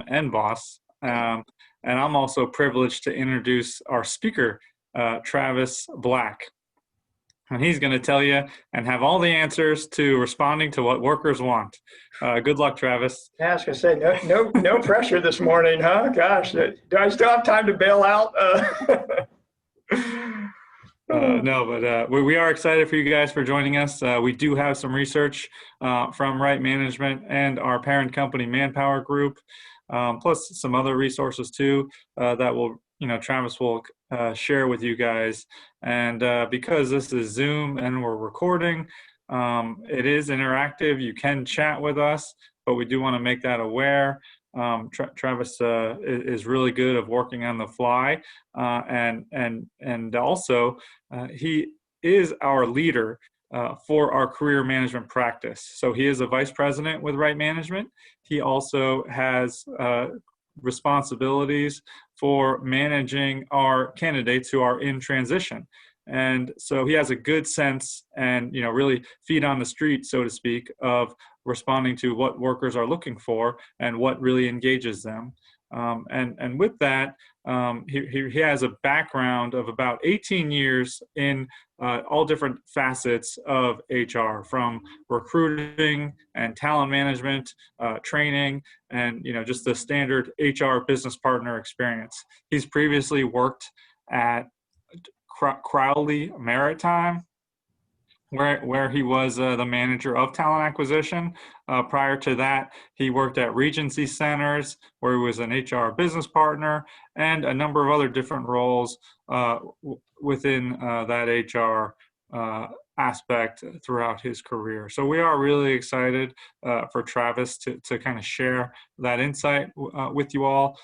and boss. And I'm also privileged to introduce our speaker, Travis Black. And he's going to tell you and have all the answers to responding to what workers want. Good luck, Travis. Yeah, I was going to say, no pressure this morning, huh? Gosh, do I still have time to bail out? No, but we are excited for you guys for joining us. We do have some research from Right Management and our parent company, Manpower Group, plus some other resources too that will, Travis will share with you guys. And because this is Zoom and we're recording, it is interactive. You can chat with us, but we do want to make that aware. Travis is really good at working on the fly, and also he is our leader for our career management practice. So he is a vice president with Right Management. He also has responsibilities for managing our candidates who are in transition. And so he has a good sense and, really feet on the street, so to speak, of responding to what workers are looking for and what really engages them. And with that, he has a background of about 18 years in all different facets of HR, from recruiting and talent management, training, and just the standard HR business partner experience. He's previously worked at Crowley Maritime, where he was the manager of talent acquisition. Prior to that, he worked at Regency Centers, where he was an HR business partner, and a number of other different roles within that HR aspect throughout his career. So we are really excited for Travis to kind of share that insight with you all.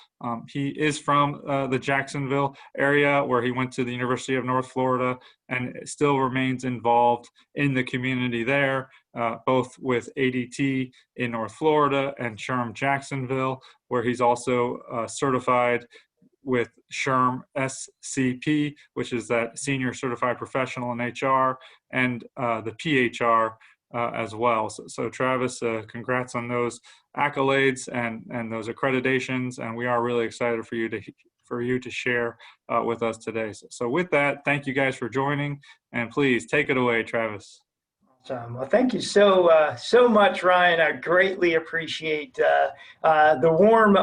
He is from the Jacksonville area, where he went to the University of North Florida and still remains involved in the community there, both with ADT in North Florida and SHRM Jacksonville, where he's also certified with SHRM SCP, which is that Senior Certified Professional in HR, and the PHR as well. So Travis, congrats on those accolades and those accreditations, and we are really excited for you to share with us today. So with that, thank you guys for joining, and please take it away, Travis. Well, thank you so much, Ryan. I greatly appreciate the warm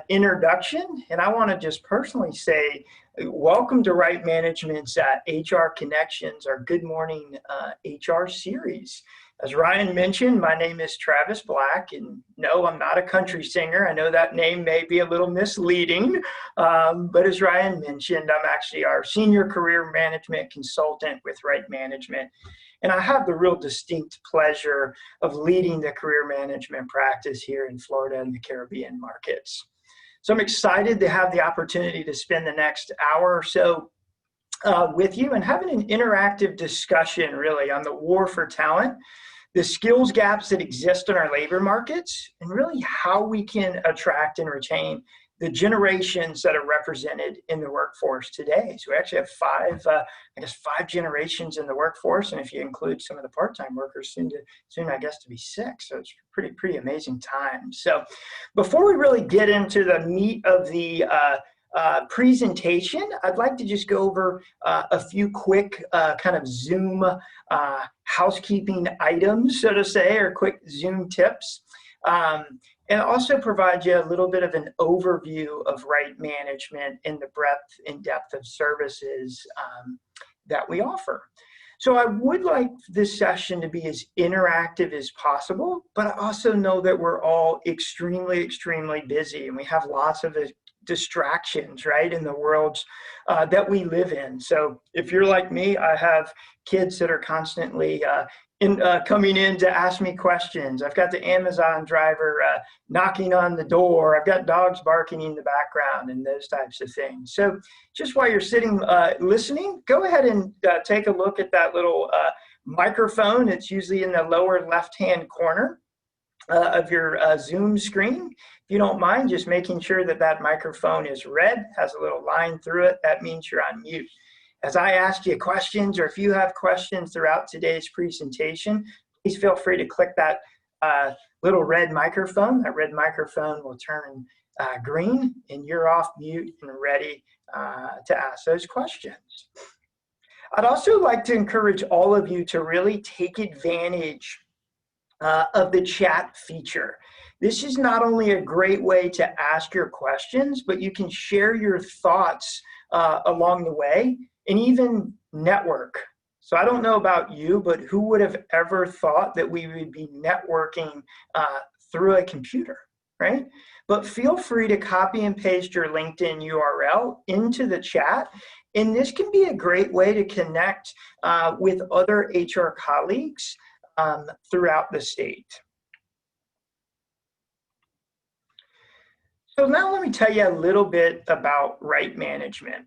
introduction, and I want to just personally say welcome to Right Management's HR Connections, our Good Morning HR series. As Ryan mentioned, my name is Travis Black, and no, I'm not a country singer. I know that name may be a little misleading, but as Ryan mentioned, I'm actually our Senior Career Management Consultant with Right Management. And I have the real distinct pleasure of leading the career management practice here in Florida and the Caribbean markets. So I'm excited to have the opportunity to spend the next hour or so with you and having an interactive discussion really on the war for talent, the skills gaps that exist in our labor markets, and really how we can attract and retain the generations that are represented in the workforce today. So we actually have five generations in the workforce, and if you include some of the part-time workers, soon I guess to be 6. So it's pretty amazing time. So before we really get into the meat of the presentation, I'd like to just go over a few quick kind of Zoom housekeeping items, so to say, or quick Zoom tips. And also provide you a little bit of an overview of Right Management and the breadth and depth of services that we offer. So I would like this session to be as interactive as possible, but I also know that we're all extremely busy, and we have lots of distractions, right, in the worlds that we live in. So if you're like me, I have kids that are constantly coming in to ask me questions. I've got the Amazon driver knocking on the door. I've got dogs barking in the background and those types of things. So just while you're sitting listening, go ahead and take a look at that little microphone. It's usually in the lower left-hand corner of your Zoom screen. If you don't mind, just making sure that that microphone is red, has a little line through it. That means you're on mute. As I ask you questions, or if you have questions throughout today's presentation, please feel free to click that little red microphone. That red microphone will turn green, and you're off mute and ready to ask those questions. I'd also like to encourage all of you to really take advantage of the chat feature. This is not only a great way to ask your questions, but you can share your thoughts along the way and even network. So I don't know about you, but who would have ever thought that we would be networking through a computer, right? But feel free to copy and paste your LinkedIn URL into the chat. And this can be a great way to connect with other HR colleagues throughout the state. So now let me tell you a little bit about right management.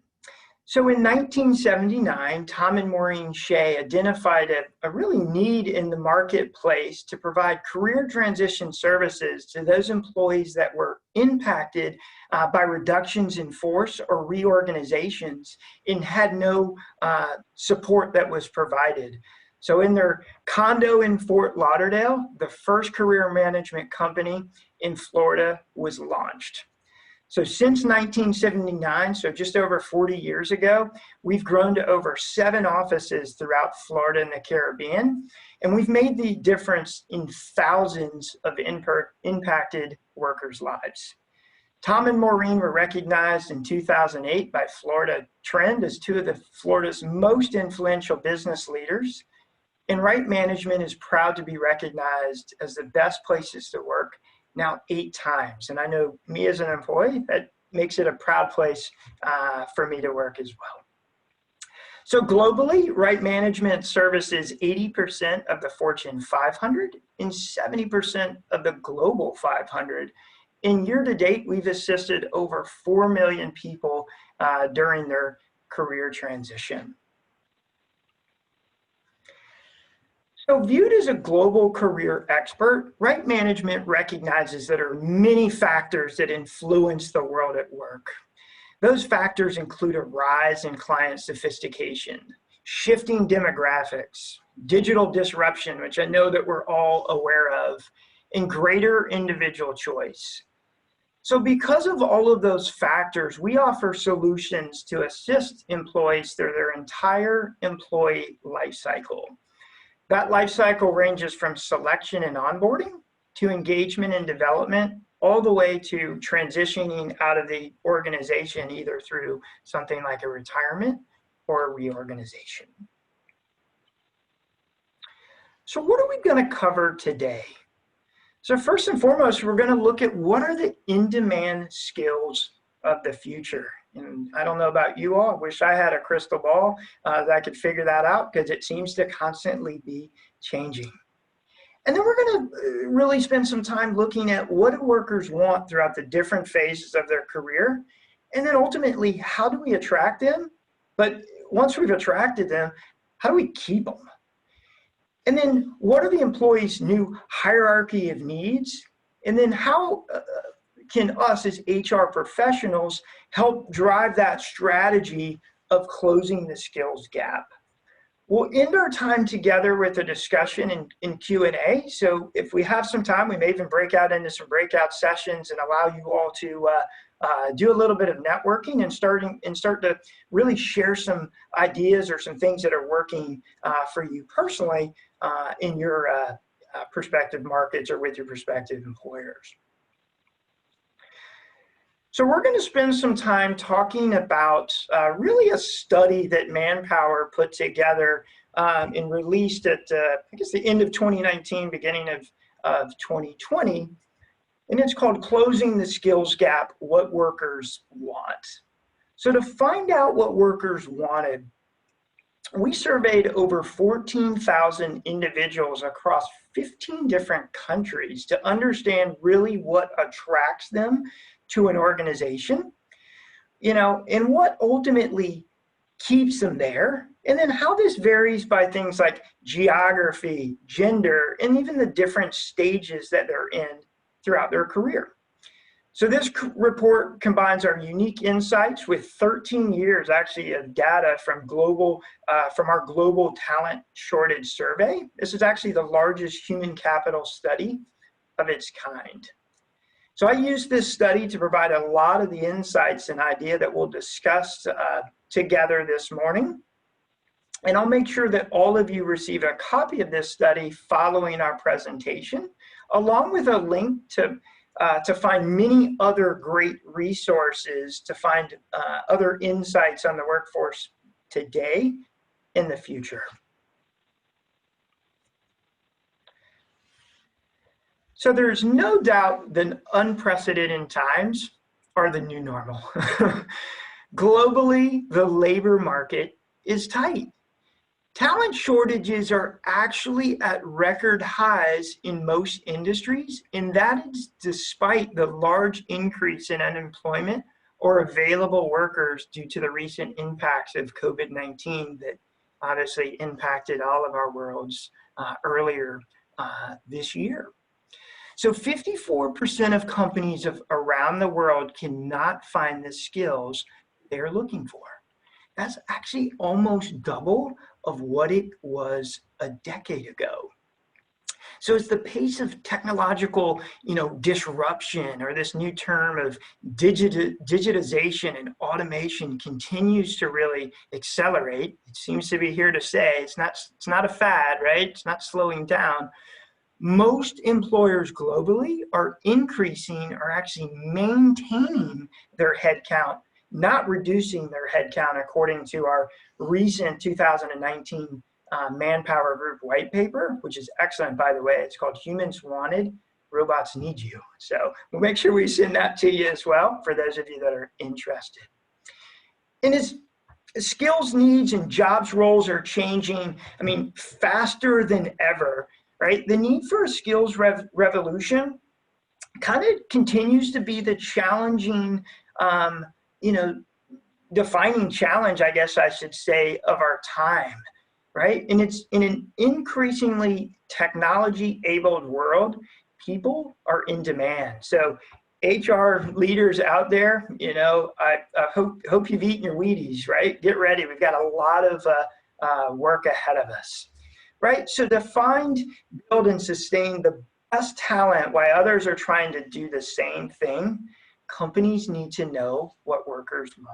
So in 1979, Tom and Maureen Shea identified a really need in the marketplace to provide career transition services to those employees that were impacted by reductions in force or reorganizations and had no support that was provided. So in their condo in Fort Lauderdale, the first career management company in Florida was launched. So since 1979, so just over 40 years ago, we've grown to over 7 offices throughout Florida and the Caribbean, and we've made the difference in thousands of impacted workers' lives. Tom and Maureen were recognized in 2008 by Florida Trend as 2 of the Florida's most influential business leaders. And Right Management is proud to be recognized as the best places to work now 8 times. And I know me as an employee, that makes it a proud place for me to work as well. So globally, Right Management services 80% of the Fortune 500 and 70% of the Global 500. In year to date, we've assisted over 4 million people during their career transition. So viewed as a global career expert, Right Management recognizes that there are many factors that influence the world at work. Those factors include a rise in client sophistication, shifting demographics, digital disruption, which I know that we're all aware of, and greater individual choice. So because of all of those factors, we offer solutions to assist employees through their entire employee life cycle. That life cycle ranges from selection and onboarding to engagement and development, all the way to transitioning out of the organization, either through something like a retirement or a reorganization. So what are we going to cover today? So first and foremost, we're going to look at what are the in-demand skills of the future. And I don't know about you all, I wish I had a crystal ball that I could figure that out, because it seems to constantly be changing. And then we're going to really spend some time looking at what do workers want throughout the different phases of their career. And then ultimately, how do we attract them? But once we've attracted them, how do we keep them? And then what are the employees' new hierarchy of needs? And then how can us as HR professionals help drive that strategy of closing the skills gap? We'll end our time together with a discussion in Q&A. So if we have some time, we may even break out into some breakout sessions and allow you all to do a little bit of networking and start to really share some ideas or some things that are working for you personally in your prospective markets or with your prospective employers. So we're going to spend some time talking about really a study that Manpower put together and released at, I guess, the end of 2019, beginning of 2020. And it's called Closing the Skills Gap, What Workers Want. So to find out what workers wanted, we surveyed over 14,000 individuals across 15 different countries to understand really what attracts them to an organization, and what ultimately keeps them there, and then how this varies by things like geography, gender, and even the different stages that they're in throughout their career. So this report combines our unique insights with 13 years actually of data from our global talent shortage survey. This is actually the largest human capital study of its kind. So I use this study to provide a lot of the insights and idea that we'll discuss together this morning. And I'll make sure that all of you receive a copy of this study following our presentation, along with a link to find many other great resources, to find other insights on the workforce today and the future. So there's no doubt that unprecedented times are the new normal. Globally, the labor market is tight. Talent shortages are actually at record highs in most industries, and that is despite the large increase in unemployment or available workers due to the recent impacts of COVID-19 that obviously impacted all of our worlds earlier this year. So 54% of companies around the world cannot find the skills they're looking for. That's actually almost double of what it was a decade ago. So as the pace of technological, disruption, or this new term of digitization and automation continues to really accelerate, it seems to be here to stay. It's not a fad, right? It's not slowing down. Most employers globally are increasing or actually maintaining their headcount, not reducing their headcount, according to our recent 2019 Manpower Group white paper, which is excellent, by the way. It's called Humans Wanted, Robots Need You. So we'll make sure we send that to you as well for those of you that are interested. And as skills needs and jobs roles are changing, faster than ever, right? The need for a skills revolution kind of continues to be the challenging, defining challenge, I guess I should say, of our time, right? And it's in an increasingly technology-abled world, people are in demand. So HR leaders out there, I hope you've eaten your Wheaties, right? Get ready. We've got a lot of work ahead of us. Right, so to find, build, and sustain the best talent while others are trying to do the same thing, companies need to know what workers want.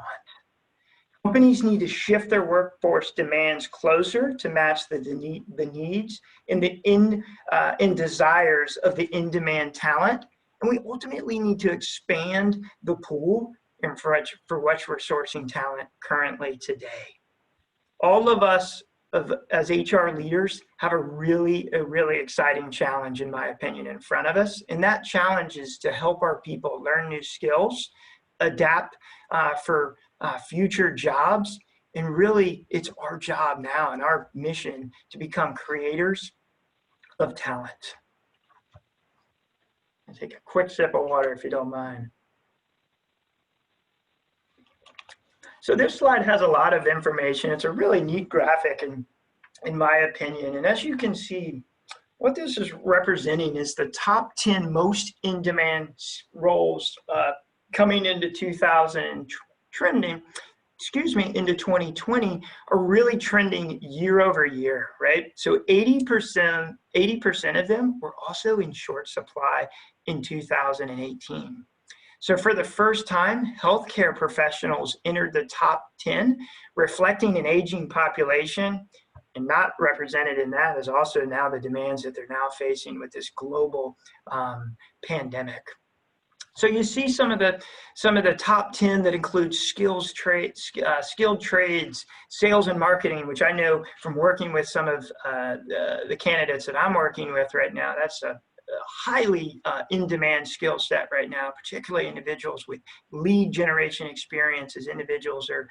Companies need to shift their workforce demands closer to match the needs and desires of the in-demand talent, and we ultimately need to expand the pool for which we're sourcing talent currently today. All of us as HR leaders have a really exciting challenge, in my opinion, in front of us. And that challenge is to help our people learn new skills, adapt for future jobs. And really, it's our job now and our mission to become creators of talent. I'll take a quick sip of water if you don't mind. So this slide has a lot of information. It's a really neat graphic, in my opinion. And as you can see, what this is representing is the top 10 most in-demand roles coming into 2020 are really trending year over year, right? So 80% of them were also in short supply in 2018. So for the first time, healthcare professionals entered the top 10, reflecting an aging population, and not represented in that is also now the demands that they're now facing with this global pandemic. So you see some of the top 10 that include skilled trades, sales and marketing, which I know from working with some of the candidates that I'm working with right now, that's a highly in-demand skill set right now, particularly individuals with lead generation experience, as individuals are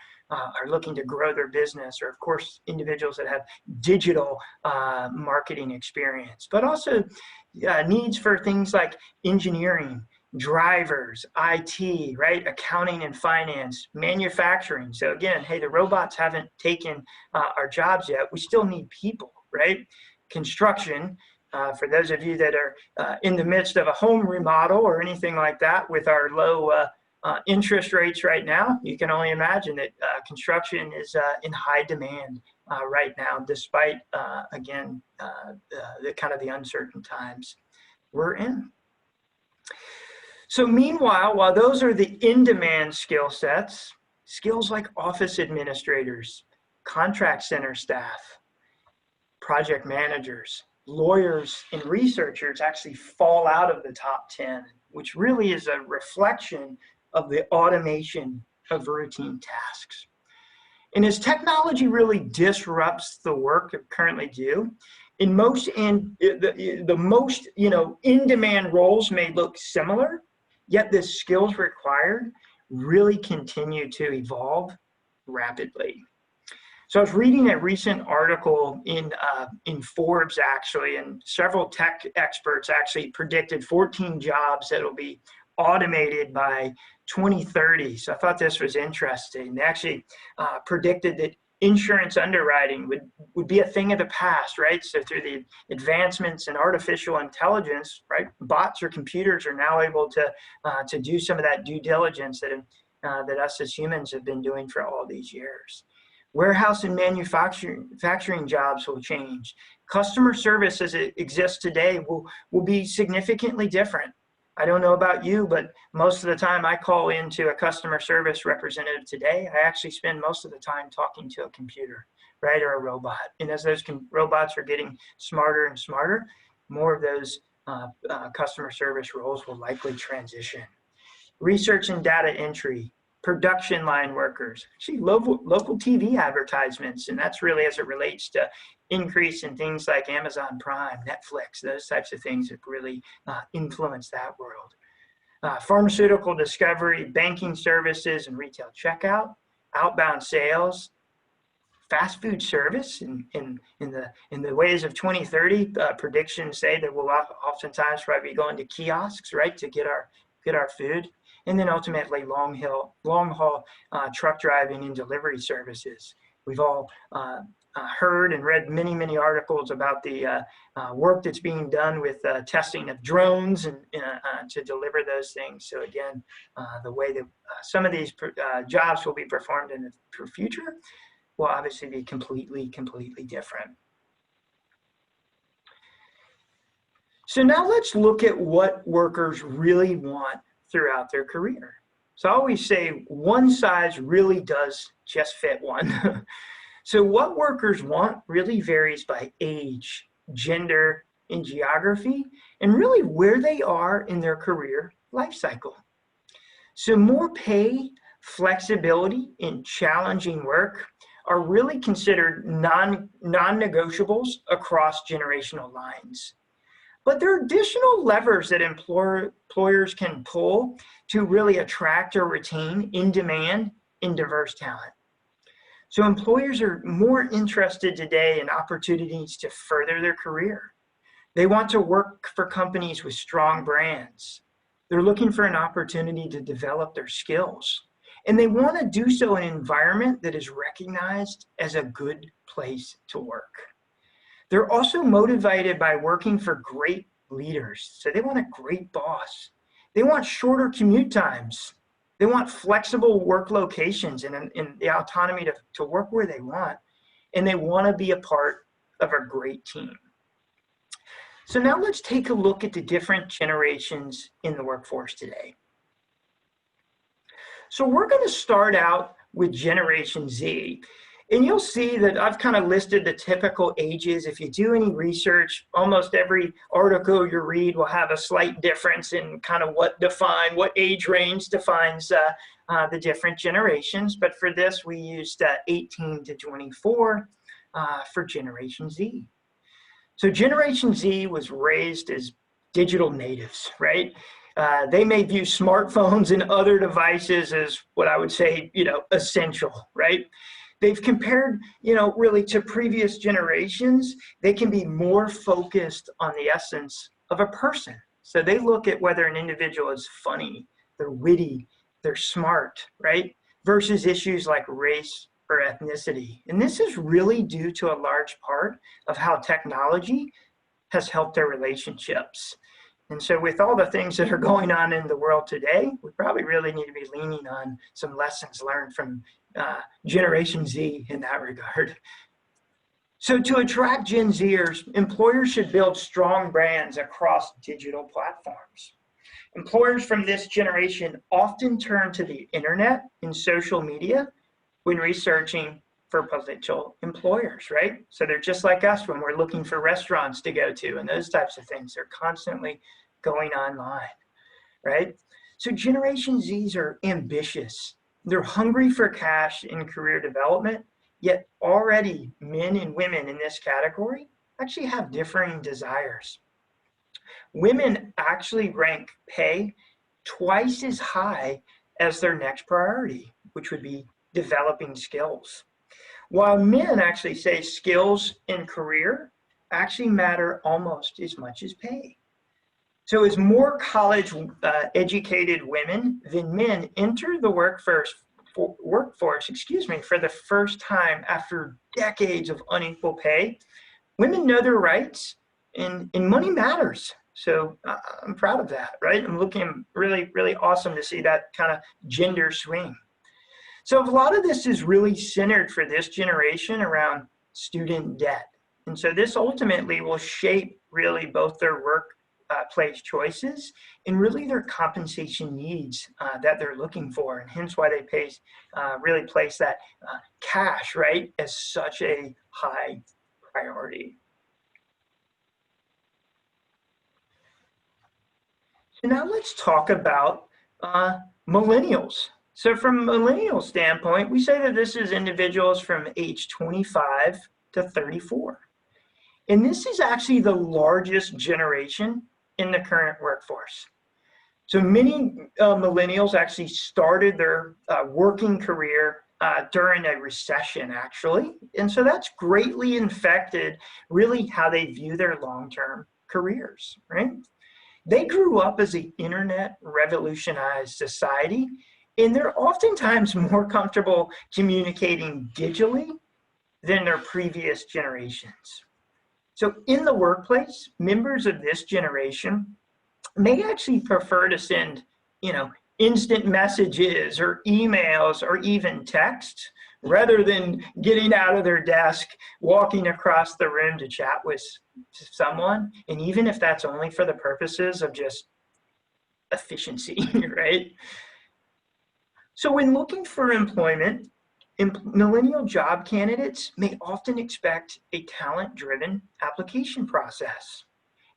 looking to grow their business, or of course individuals that have digital marketing experience, but also needs for things like engineering, drivers, IT, right? Accounting and finance, manufacturing. So again, hey, the robots haven't taken our jobs yet. We still need people, right? Construction. For those of you that are in the midst of a home remodel or anything like that, with our low interest rates right now, you can only imagine that construction is in high demand right now, despite, again, the kind of the uncertain times we're in. So meanwhile, while those are the in-demand skill sets, skills like office administrators, contract center staff, project managers, lawyers, and researchers actually fall out of the top 10, which really is a reflection of the automation of routine tasks. And as technology really disrupts the work it currently do, the most in-demand roles may look similar, yet the skills required really continue to evolve rapidly. So I was reading a recent article in Forbes, actually, and several tech experts actually predicted 14 jobs that will be automated by 2030. So I thought this was interesting. They actually predicted that insurance underwriting would be a thing of the past, right? So through the advancements in artificial intelligence, right, bots or computers are now able to do some of that due diligence that us as humans have been doing for all these years. Warehouse and manufacturing jobs will change. Customer service as it exists today will be significantly different. I don't know about you, but most of the time I call into a customer service representative today, I actually spend most of the time talking to a computer, right, or a robot. And as those robots are getting smarter and smarter, more of those customer service roles will likely transition. Research and data entry, production line workers, actually local TV advertisements, and that's really as it relates to increase in things like Amazon Prime, Netflix, those types of things that really influence that world. Pharmaceutical discovery, banking services, and retail checkout, outbound sales, fast food service in the ways of 2030, predictions say that we'll oftentimes probably be going to kiosks, right, to get our food. And then ultimately long haul truck driving and delivery services. We've all heard and read many articles about the work that's being done with testing of drones and to deliver those things. So again, the way that some of these jobs will be performed in the future will obviously be completely different. So now let's look at what workers really want throughout their career. So I always say one size really does just fit one. So what workers want really varies by age, gender, and geography, and really where they are in their career life cycle. So more pay, flexibility, and challenging work are really considered non-negotiables across generational lines. But there are additional levers that employers can pull to really attract or retain in-demand and diverse talent. So employers are more interested today in opportunities to further their career. They want to work for companies with strong brands. They're looking for an opportunity to develop their skills. And they want to do so in an environment that is recognized as a good place to work. They're also motivated by working for great leaders. So they want a great boss. They want shorter commute times. They want flexible work locations and the autonomy to work where they want. And they want to be a part of a great team. So now let's take a look at the different generations in the workforce today. So we're going to start out with Generation Z. And you'll see that I've kind of listed the typical ages. If you do any research, almost every article you read will have a slight difference in kind of what age range defines the different generations. But for this, we used 18 to 24 for Generation Z. So Generation Z was raised as digital natives, right? They may view smartphones and other devices as what I would say, essential, right? They've compared, really to previous generations. They can be more focused on the essence of a person. So they look at whether an individual is funny, they're witty, they're smart, right? Versus issues like race or ethnicity. And this is really due to a large part of how technology has helped their relationships. And so with all the things that are going on in the world today, we probably really need to be leaning on some lessons learned from Generation Z in that regard. So to attract Gen Zers, employers should build strong brands across digital platforms. Employers from this generation often turn to the internet and social media when researching for potential employers, right? So they're just like us when we're looking for restaurants to go to and those types of things. They're constantly going online, right? So Generation Zs are ambitious. They're hungry for cash and career development, yet already men and women in this category actually have differing desires. Women actually rank pay twice as high as their next priority, which would be developing skills. While men actually say skills and career actually matter almost as much as pay. So as more college educated women than men enter the workforce for the first time after decades of unequal pay, women know their rights and money matters. So I'm proud of that, right? I'm looking really, really awesome to see that kind of gender swing. So a lot of this is really centered for this generation around student debt. And so this ultimately will shape really both their workplace choices and really their compensation needs that they're looking for. And hence why they really place that cash, right, as such a high priority. So now let's talk about millennials. So from a millennial standpoint, we say that this is individuals from age 25 to 34. And this is actually the largest generation in the current workforce. So many millennials actually started their working career during a recession, actually. And so that's greatly infected really how they view their long-term careers, right? They grew up as an internet revolutionized society, and they're oftentimes more comfortable communicating digitally than their previous generations. So in the workplace, members of this generation may actually prefer to send, instant messages or emails or even text rather than getting out of their desk, walking across the room to chat with someone. And even if that's only for the purposes of just efficiency, right? So when looking for employment, millennial job candidates may often expect a talent-driven application process.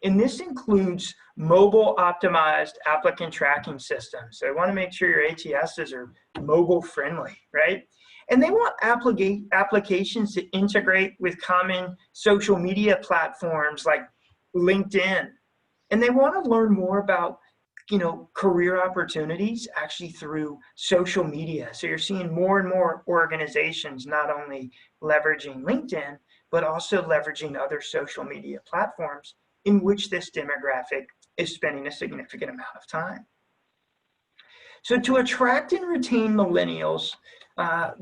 And this includes mobile optimized applicant tracking systems. So I want to make sure your ATSs are mobile friendly, right? And they want applications to integrate with common social media platforms like LinkedIn. And they want to learn more about career opportunities actually through social media. So you're seeing more and more organizations not only leveraging LinkedIn, but also leveraging other social media platforms in which this demographic is spending a significant amount of time. So to attract and retain millennials,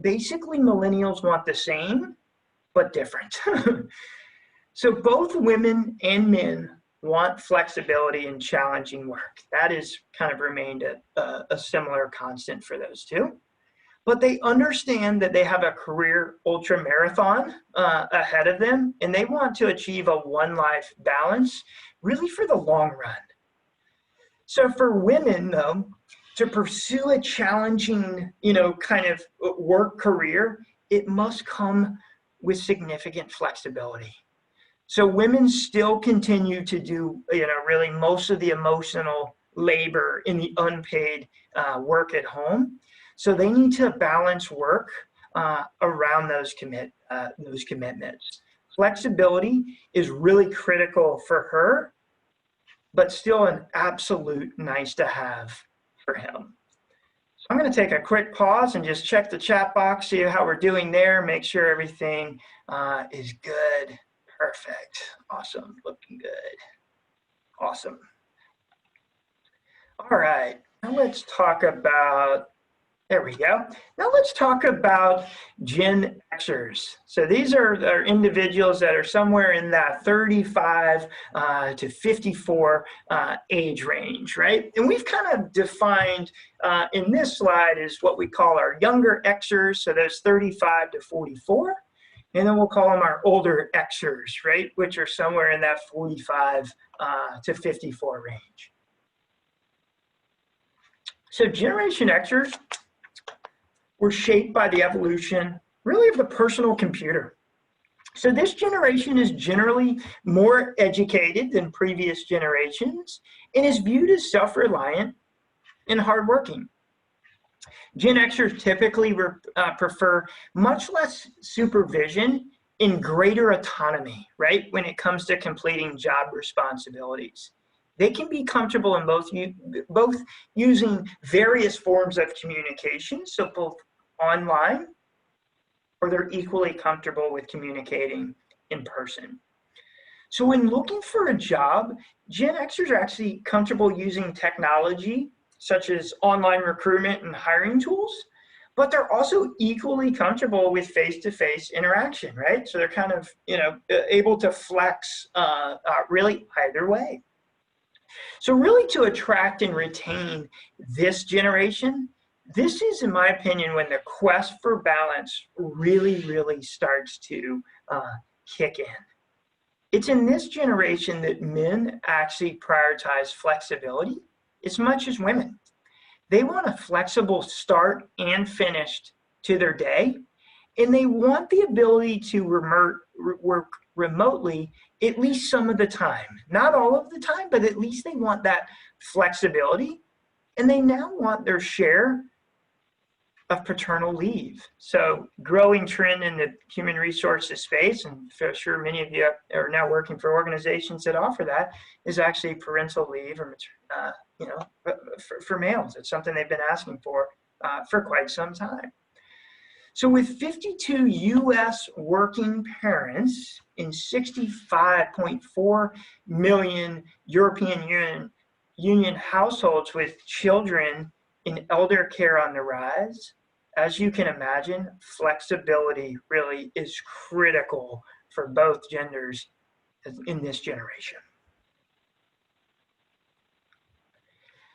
basically millennials want the same, but different. So both women and men want flexibility and challenging work. That has kind of remained a similar constant for those two. But they understand that they have a career ultra marathon ahead of them, and they want to achieve a one-life balance really for the long run. So for women, though, to pursue a challenging, kind of work career, it must come with significant flexibility. So women still continue to do, really most of the emotional labor in the unpaid work at home. So they need to balance work around those commitments. Flexibility is really critical for her, but still an absolute nice to have for him. So I'm going to take a quick pause and just check the chat box, see how we're doing there, make sure everything is good. Perfect. Awesome. Looking good. Awesome. All right. Now let's talk about, there we go. Now let's talk about Gen Xers. So these are individuals that are somewhere in that 35 to 54 age range, right? And we've kind of defined in this slide is what we call our younger Xers. So those 35 to 44. And then we'll call them our older Xers, right? Which are somewhere in that 45 to 54 range. So Generation Xers were shaped by the evolution, really, of the personal computer. So this generation is generally more educated than previous generations and is viewed as self-reliant and hardworking. Gen Xers typically prefer much less supervision and greater autonomy, right, when it comes to completing job responsibilities. They can be comfortable in both using various forms of communication, so both online, or they're equally comfortable with communicating in person. So when looking for a job, Gen Xers are actually comfortable using technology such as online recruitment and hiring tools, but they're also equally comfortable with face-to-face interaction, right? So they're kind of, able to flex really either way. So really, to attract and retain this generation, this is, in my opinion, when the quest for balance really starts to kick in. It's in this generation that men actually prioritize flexibility as much as women. They want a flexible start and finish to their day, and they want the ability to work remotely at least some of the time. Not all of the time, but at least they want that flexibility, and they now want their share of paternal leave. So growing trend in the human resources space, and for sure many of you are now working for organizations that offer that, is actually parental leave, or for males. It's something they've been asking for quite some time. So with 52 US working parents in 65.4 million European Union households with children in elder care on the rise, as you can imagine, flexibility really is critical for both genders in this generation.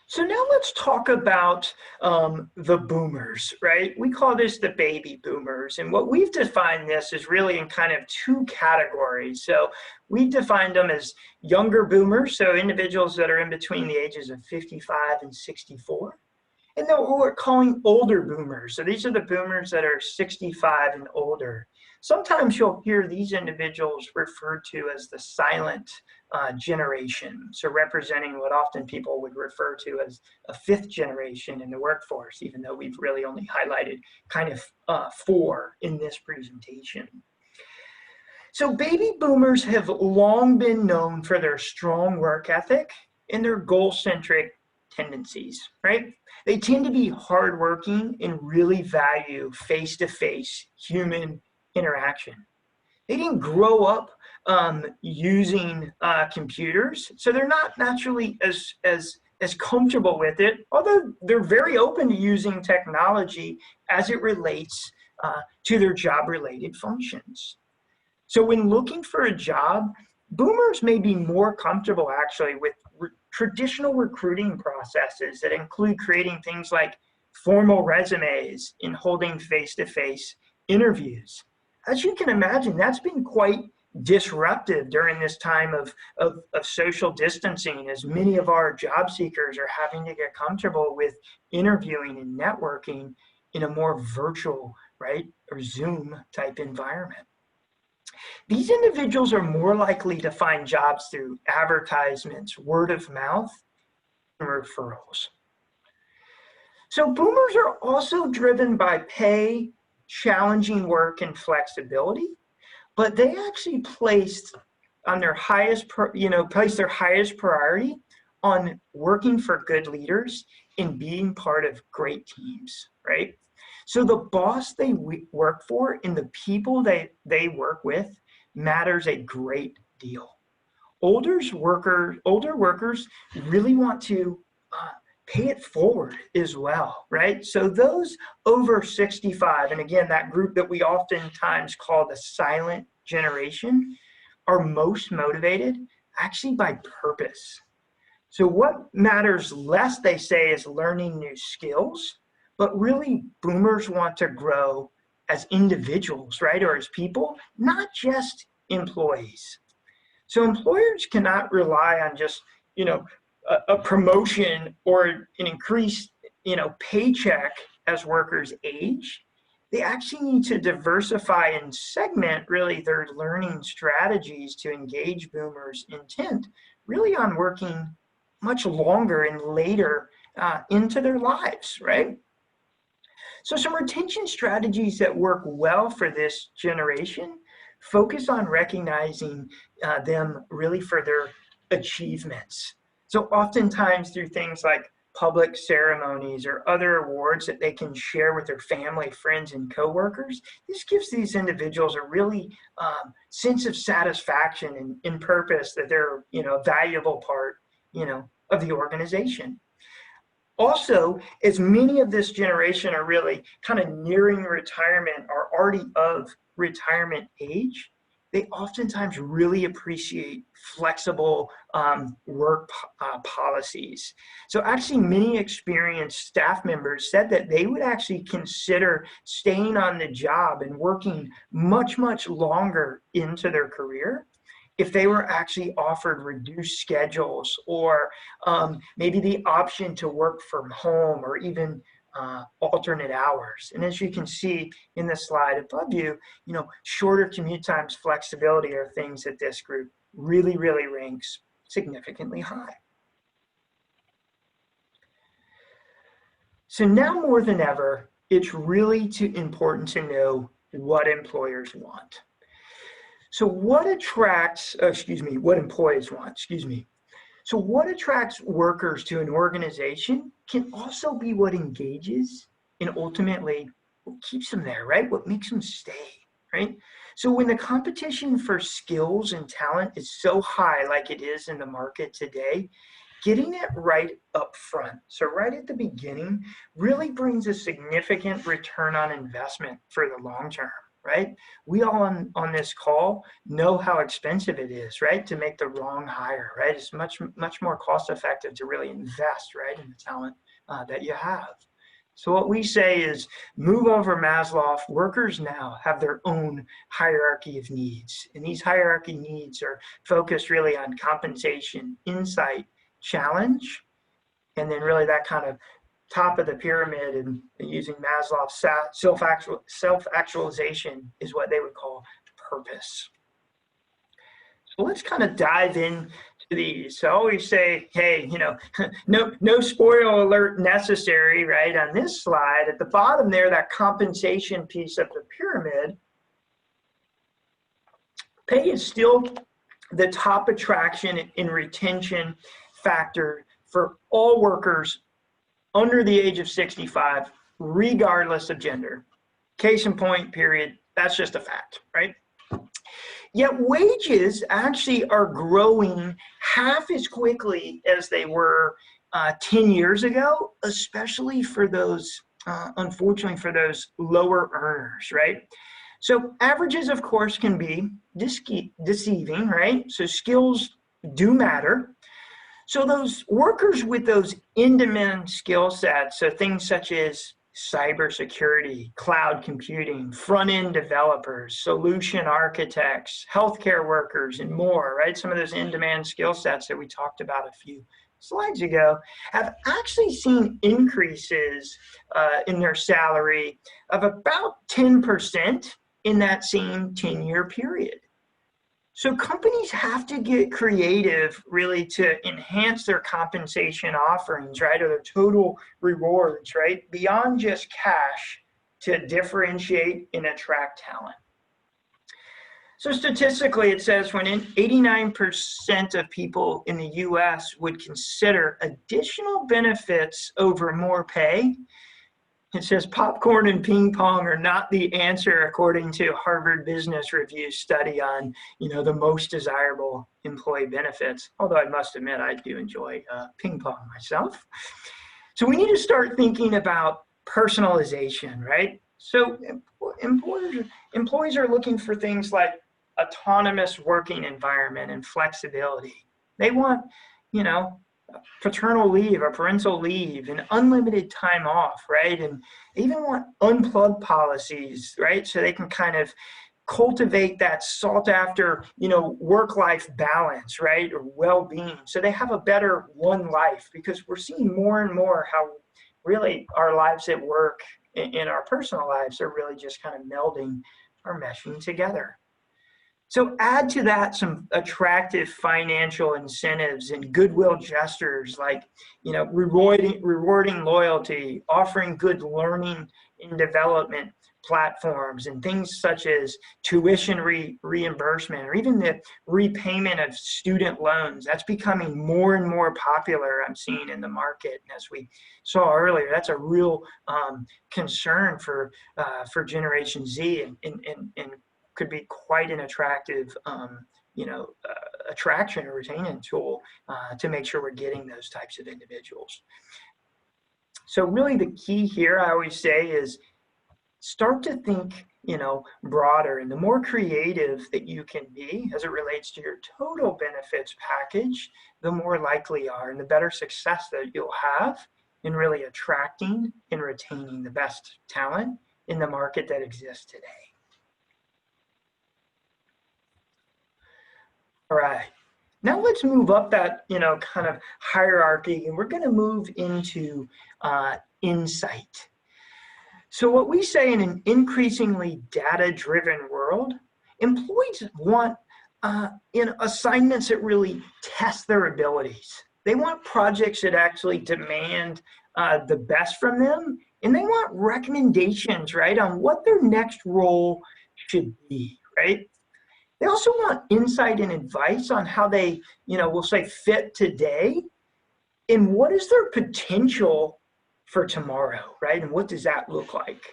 So now let's talk about the boomers, right? We call this the baby boomers. And what we've defined this is really in kind of two categories. So we've defined them as younger boomers, so individuals that are in between the ages of 55 and 64. And then what we're calling older boomers. So these are the boomers that are 65 and older. Sometimes you'll hear these individuals referred to as the silent generation, so representing what often people would refer to as a fifth generation in the workforce, even though we've really only highlighted kind of 4 in this presentation. So baby boomers have long been known for their strong work ethic and their goal-centric tendencies, right? They tend to be hardworking and really value face-to-face human interaction. They didn't grow up using computers, so they're not naturally as comfortable with it, although they're very open to using technology as it relates to their job-related functions. So when looking for a job, boomers may be more comfortable actually with traditional recruiting processes that include creating things like formal resumes and holding face-to-face interviews. As you can imagine, that's been quite disruptive during this time of social distancing, as many of our job seekers are having to get comfortable with interviewing and networking in a more virtual, right, or Zoom type environment. These individuals are more likely to find jobs through advertisements, word of mouth, and referrals. So boomers are also driven by pay, challenging work, and flexibility, but they actually placed their highest priority on working for good leaders and being part of great teams, right? So the boss they work for and the people they work with matters a great deal. Older workers really want to pay it forward as well, right? So those over 65, and again, that group that we oftentimes call the silent generation, are most motivated actually by purpose. So what matters less, they say, is learning new skills, but really boomers want to grow as individuals, right? Or as people, not just employees. So employers cannot rely on just, a promotion or an increase paycheck as workers age, they actually need to diversify and segment really their learning strategies to engage boomers' intent really on working much longer and later into their lives, right? So some retention strategies that work well for this generation focus on recognizing them really for their achievements. So oftentimes through things like public ceremonies or other awards that they can share with their family, friends, and coworkers, this gives these individuals a really sense of satisfaction and purpose that they're, a valuable part, of the organization. Also, as many of this generation are really kind of nearing retirement or already of retirement age, they oftentimes really appreciate flexible work policies. So actually many experienced staff members said that they would actually consider staying on the job and working much, much longer into their career if they were actually offered reduced schedules or maybe the option to work from home or even alternate hours. And as you can see in the slide above you, shorter commute times, flexibility are things that this group really, really ranks significantly high. So now more than ever, it's really important to know what employers want. So what employees want, So what attracts workers to an organization can also be what engages and ultimately what keeps them there, right? What makes them stay, right? So when the competition for skills and talent is so high like it is in the market today, getting it right up front, so right at the beginning, really brings a significant return on investment for the long term. Right? We all on this call know how expensive it is, right? To make the wrong hire, right? It's much more cost effective to really invest, right, in the talent that you have. So what we say is move over Maslow. Workers now have their own hierarchy of needs. And these hierarchy needs are focused really on compensation, insight, challenge, and then really that kind of top of the pyramid and using Maslow's self-actualization is what they would call purpose. So let's kind of dive in to these. So I always say, hey, no spoiler alert necessary, right? On this slide, at the bottom there, that compensation piece of the pyramid, pay is still the top attraction and retention factor for all workers under the age of 65, regardless of gender. Case in point, period. That's just a fact, right? Yet wages actually are growing half as quickly as they were 10 years ago, especially for those, unfortunately, for those lower earners, right? So averages, of course, can be deceiving, right? So skills do matter. So those workers with those in-demand skill sets, so things such as cybersecurity, cloud computing, front-end developers, solution architects, healthcare workers, and more, right? Some of those in-demand skill sets that we talked about a few slides ago have actually seen increases in their salary of about 10% in that same 10-year period. So companies have to get creative really to enhance their compensation offerings, right? Or their total rewards, right? Beyond just cash to differentiate and attract talent. So statistically, it says when 89% of people in the US would consider additional benefits over more pay, it says popcorn and ping pong are not the answer according to Harvard Business Review study on, the most desirable employee benefits. Although I must admit, I do enjoy ping pong myself. So we need to start thinking about personalization, right? So employees are looking for things like autonomous working environment and flexibility. They want, paternal leave or parental leave and unlimited time off, right? And they even want unplugged policies, right? So they can kind of cultivate that sought after, work-life balance, right? Or well-being. So they have a better one life, because we're seeing more and more how really our lives at work in our personal lives are really just kind of melding or meshing together. So add to that some attractive financial incentives and goodwill gestures like, rewarding loyalty, offering good learning and development platforms, and things such as tuition reimbursement, or even the repayment of student loans. That's becoming more and more popular, I'm seeing in the market. And as we saw earlier, that's a real concern for Generation Z, and could be quite an attractive, attraction or retaining tool to make sure we're getting those types of individuals. So really the key here, I always say, is start to think, broader, and the more creative that you can be as it relates to your total benefits package, the more likely you are and the better success that you'll have in really attracting and retaining the best talent in the market that exists today. All right, now let's move up that, kind of hierarchy, and we're going to move into insight. So what we say in an increasingly data-driven world, employees want assignments that really test their abilities. They want projects that actually demand the best from them, and they want recommendations, right, on what their next role should be, right? They also want insight and advice on how they, we'll say, fit today, and what is their potential for tomorrow, right? And what does that look like?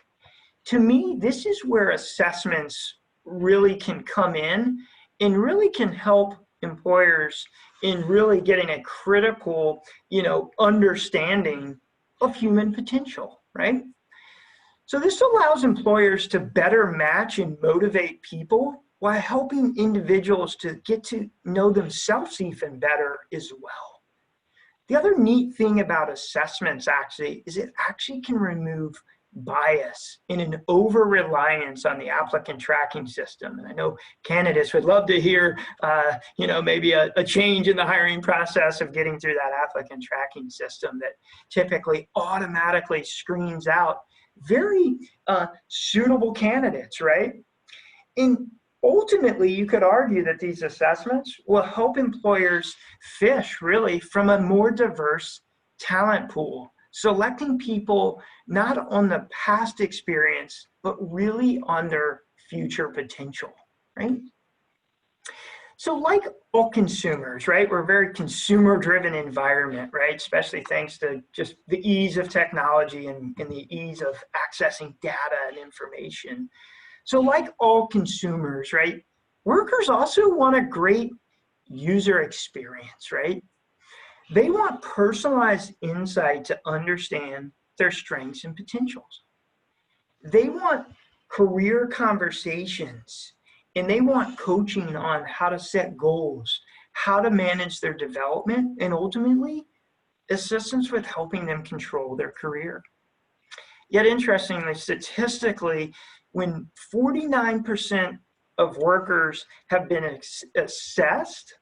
To me, this is where assessments really can come in and really can help employers in really getting a critical, understanding of human potential, right? So this allows employers to better match and motivate people while helping individuals to get to know themselves even better as well. The other neat thing about assessments actually is it actually can remove bias in an over-reliance on the applicant tracking system. And I know candidates would love to hear, maybe a change in the hiring process of getting through that applicant tracking system that typically automatically screens out very suitable candidates, right? And ultimately, you could argue that these assessments will help employers fish really from a more diverse talent pool, selecting people not on the past experience, but really on their future potential, right? So like all consumers, right, we're a very consumer-driven environment, right, especially thanks to just the ease of technology and the ease of accessing data and information. So like all consumers, right, workers also want a great user experience, right? They want personalized insight to understand their strengths and potentials. They want career conversations, and they want coaching on how to set goals, how to manage their development, and ultimately assistance with helping them control their career. Yet interestingly, statistically, when 49% of workers have been assessed,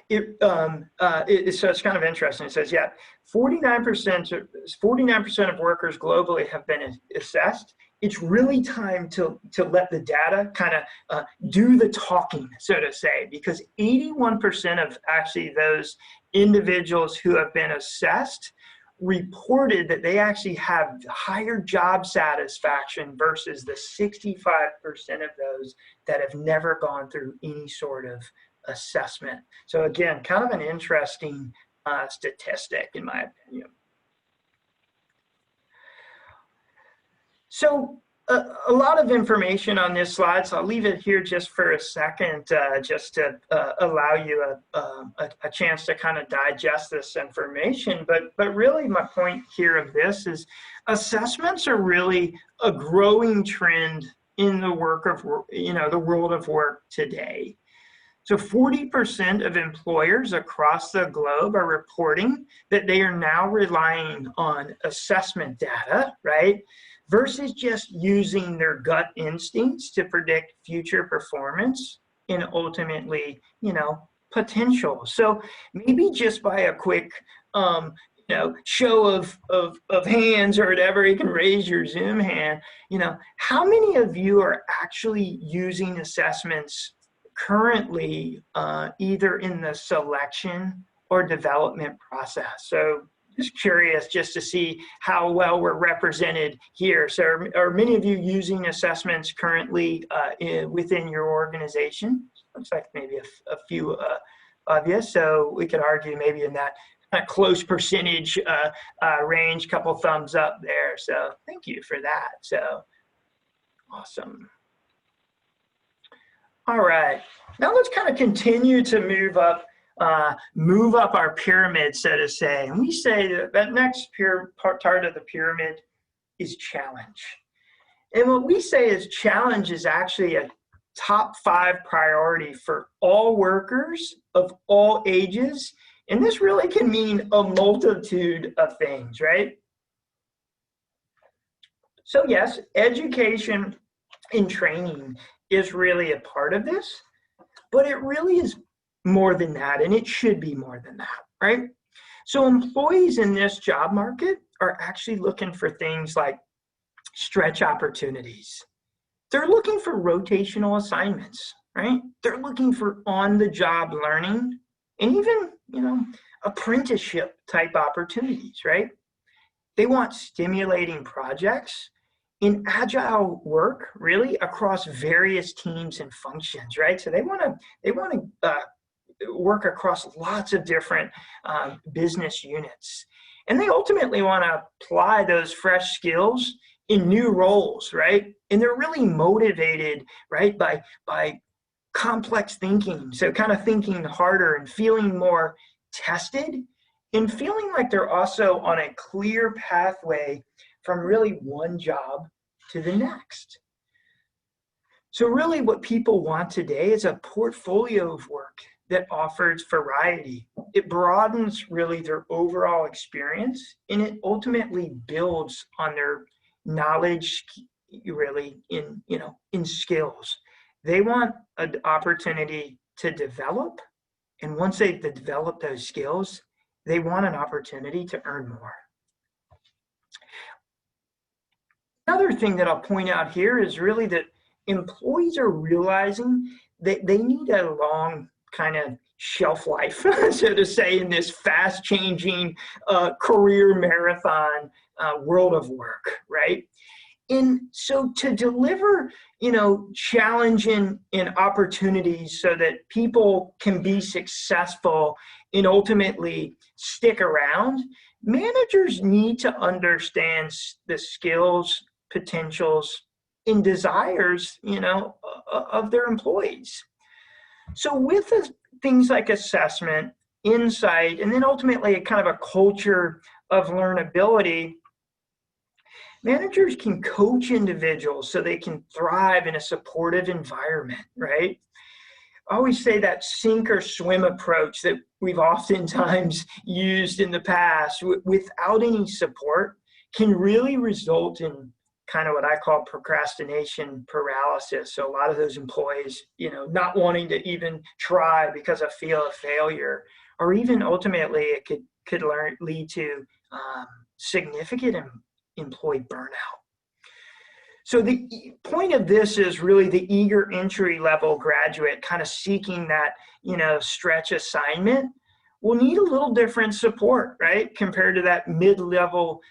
so it's kind of interesting. It says, yeah, 49% of workers globally have been assessed. It's really time to let the data kind of do the talking, so to say, because 81% of actually those individuals who have been assessed reported that they actually have higher job satisfaction versus the 65% of those that have never gone through any sort of assessment. So again, kind of an interesting statistic in my opinion. So a lot of information on this slide, so I'll leave it here just for a second, just to allow you a chance to kind of digest this information. But really my point here of this is assessments are really a growing trend in the the world of work today. So 40% of employers across the globe are reporting that they are now relying on assessment data, right? Versus just using their gut instincts to predict future performance and ultimately, potential. So maybe just by a quick, show of hands or whatever, you can raise your Zoom hand. How many of you are actually using assessments currently, either in the selection or development process? So just curious just to see how well we're represented here. So are many of you using assessments currently within your organization? Looks like maybe a few of you. So we could argue maybe in that close percentage range, couple thumbs up there. So thank you for that. So awesome. All right, now let's kind of continue to move up our pyramid, so to say. And we say that next part of the pyramid is challenge. And what we say is challenge is actually a top 5 priority for all workers of all ages. And this really can mean a multitude of things, right? So yes, education and training is really a part of this, but it really is more than that, and it should be more than that, right? So employees in this job market are actually looking for things like stretch opportunities. They're looking for rotational assignments, right? They're looking for on-the-job learning and even, apprenticeship type opportunities, right? They want stimulating projects in agile work, really across various teams and functions, right? So they want to work across lots of different business units, and they ultimately want to apply those fresh skills in new roles, right? And they're really motivated, right, by complex thinking. So kind of thinking harder and feeling more tested, and feeling like they're also on a clear pathway from really one job to the next. So really what people want today is a portfolio of work that offers variety. It broadens really their overall experience, and it ultimately builds on their knowledge really in skills. They want an opportunity to develop, and once they've developed those skills, they want an opportunity to earn more. Another thing that I'll point out here is really that employees are realizing that they need a long kind of shelf life, so to say, in this fast-changing career marathon world of work, right? And so to deliver, challenge and opportunities so that people can be successful and ultimately stick around, managers need to understand the skills, potentials, and desires, of their employees. So with things like assessment, insight, and then ultimately a kind of a culture of learnability, managers can coach individuals so they can thrive in a supportive environment, right? I always say that sink or swim approach that we've oftentimes used in the past without any support can really result in kind of what I call procrastination paralysis. So a lot of those employees, not wanting to even try because of fear of failure, or even ultimately it could lead to significant employee burnout. So the point of this is really the eager entry level graduate kind of seeking that, stretch assignment will need a little different support, right? Compared to that mid-level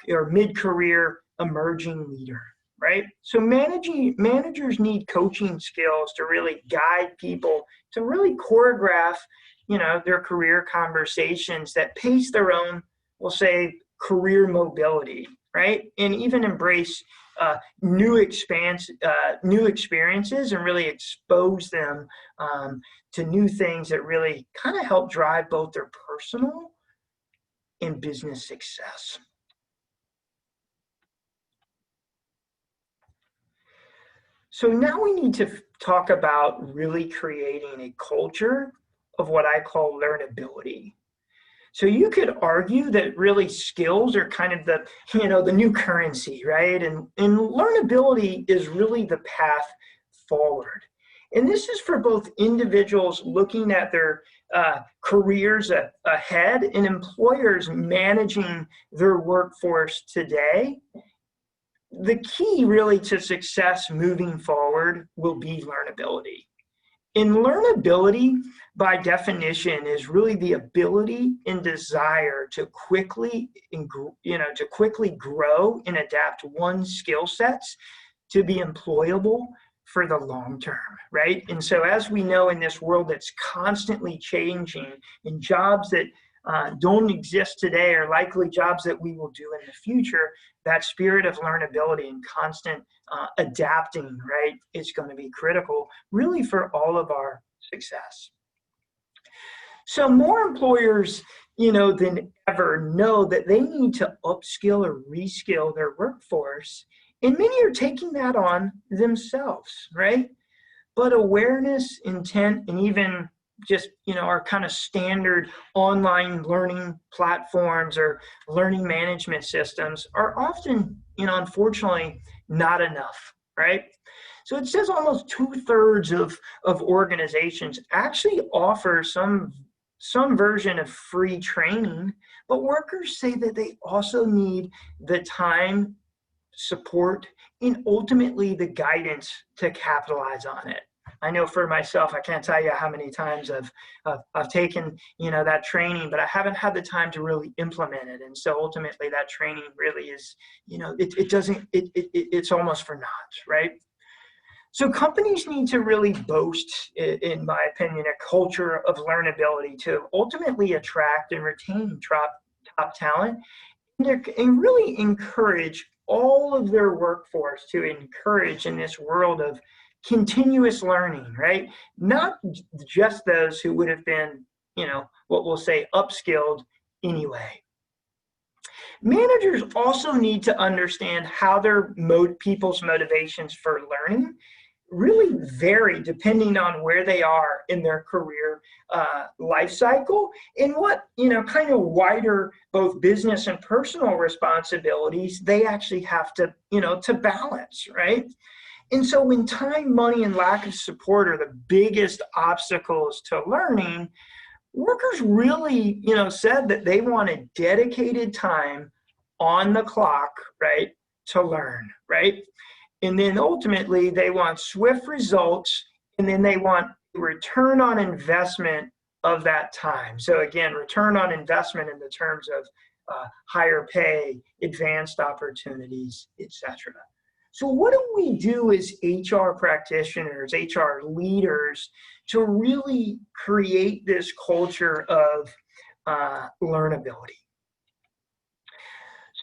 or mid-career emerging leader, right? So managers need coaching skills to really guide people to really choreograph, their career conversations that pace their own, we'll say, career mobility, right? And even embrace new experiences and really expose them to new things that really kind of help drive both their personal and business success. So now we need to talk about really creating a culture of what I call learnability. So you could argue that really skills are kind of the new currency, right? And learnability is really the path forward. And this is for both individuals looking at their careers ahead and employers managing their workforce today, the key really to success moving forward will be learnability. And learnability, by definition, is really the ability and desire to quickly, to quickly grow and adapt one's skill sets to be employable for the long term, right? And so as we know in this world that's constantly changing, and jobs that don't exist today are likely jobs that we will do in the future, that spirit of learnability and constant adapting, right, is going to be critical really for all of our success. So more employers, than ever know that they need to upskill or reskill their workforce, and many are taking that on themselves, right? But awareness, intent, and even just, our kind of standard online learning platforms or learning management systems are often, unfortunately not enough, right? So it says almost 2/3 of organizations actually offer some version of free training, but workers say that they also need the time, support, and ultimately the guidance to capitalize on it. I know for myself, I can't tell you how many times I've taken, that training, but I haven't had the time to really implement it. And so ultimately that training really is, it's almost for naught, right? So companies need to really boast, in my opinion, a culture of learnability to ultimately attract and retain top talent, and really encourage all of their workforce to encourage in this world of continuous learning, right? Not just those who would have been, what we'll say upskilled anyway. Managers also need to understand how their people's motivations for learning really vary depending on where they are in their career life cycle, and what, kind of wider both business and personal responsibilities they actually have to, to balance, right? And so when time, money, and lack of support are the biggest obstacles to learning, workers really, said that they wanted dedicated time on the clock, right, to learn, right? And then ultimately they want swift results, and then they want return on investment of that time. So again, return on investment in the terms of higher pay, advanced opportunities, etc. So what do we do as HR practitioners, HR leaders, to really create this culture of learnability?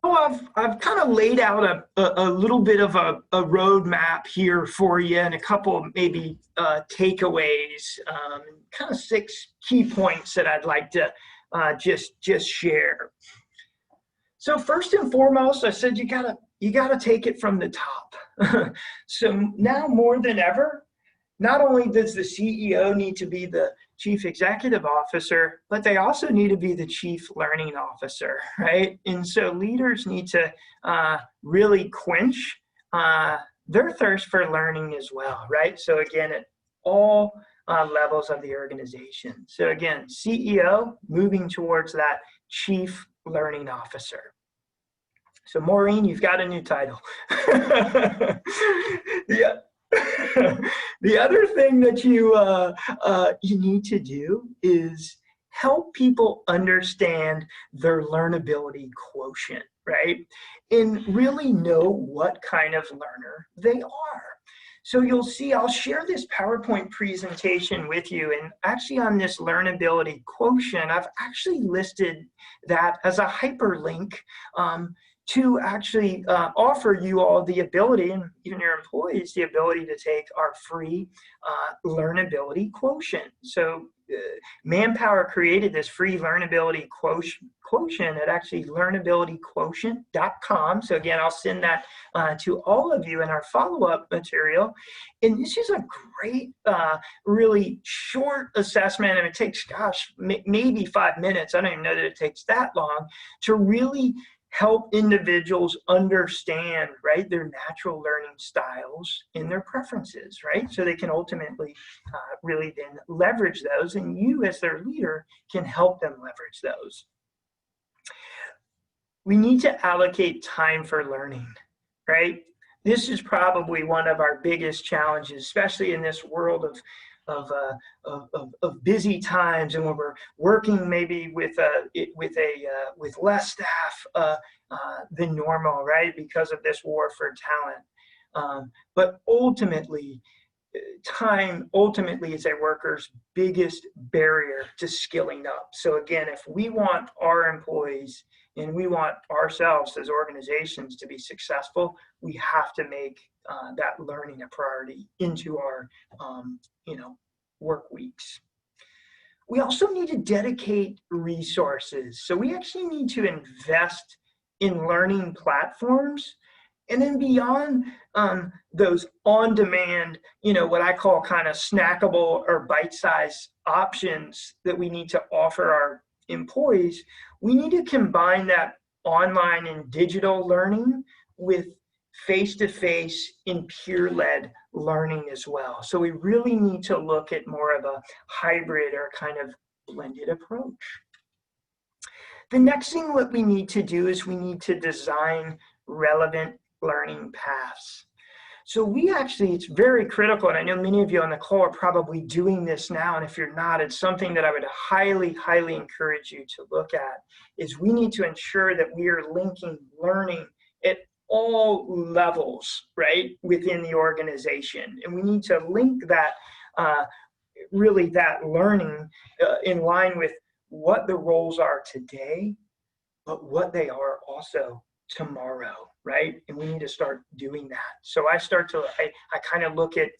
So I've kind of laid out a little bit of a roadmap here for you, and a couple of maybe takeaways, kind of 6 key points that I'd like to just share. So first and foremost, I said you gotta take it from the top. So now more than ever, not only does the CEO need to be the chief executive officer, but they also need to be the chief learning officer, right? And so leaders need to really quench their thirst for learning as well, right? So again, at all levels of the organization. So again, CEO moving towards that chief learning officer. So Maureen, you've got a new title. Yeah. The other thing that you need to do is help people understand their learnability quotient, right? And really know what kind of learner they are. So you'll see, I'll share this PowerPoint presentation with you, and actually on this learnability quotient, I've actually listed that as a hyperlink to actually offer you all the ability, and even your employees, the ability to take our free learnability quotient. So Manpower created this free learnability quotient at actually learnabilityquotient.com. So again, I'll send that to all of you in our follow-up material. And this is a great, really short assessment, and it takes, gosh, maybe 5 minutes. I don't even know that it takes that long to really help individuals understand, right, their natural learning styles and their preferences, right? So they can ultimately really then leverage those, and you as their leader can help them leverage those. We need to allocate time for learning, right? This is probably one of our biggest challenges, especially in this world of busy times, and when we're working maybe with less staff than normal, right? Because of this war for talent. But ultimately, time ultimately is a worker's biggest barrier to skilling up. So again, if we want our employees and we want ourselves as organizations to be successful, we have to make that learning a priority into our work weeks. We also need to dedicate resources. So we actually need to invest in learning platforms. And then beyond those on-demand, what I call kind of snackable or bite-sized options that we need to offer our employees, we need to combine that online and digital learning with face-to-face and peer-led learning as well. So we really need to look at more of a hybrid or kind of blended approach. The next thing what we need to do is we need to design relevant learning paths. So it's very critical, and I know many of you on the call are probably doing this now, and if you're not, it's something that I would highly, highly encourage you to look at, is we need to ensure that we are linking learning at all levels, right, within the organization. And we need to link that, really that learning in line with what the roles are today, but what they are also tomorrow, right? And we need to start doing that. So I kind of look at